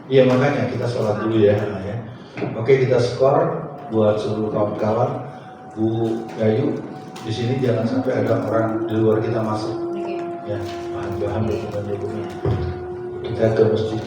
iya makanya kita sholat dulu ya. Oke, kita skor buat seluruh kawan-kawan. Bu Gayu, di sini jangan sampai ada orang di luar kita masuk. Ya, bahan-bahan dokumen-dokumen. Kita ke masjid.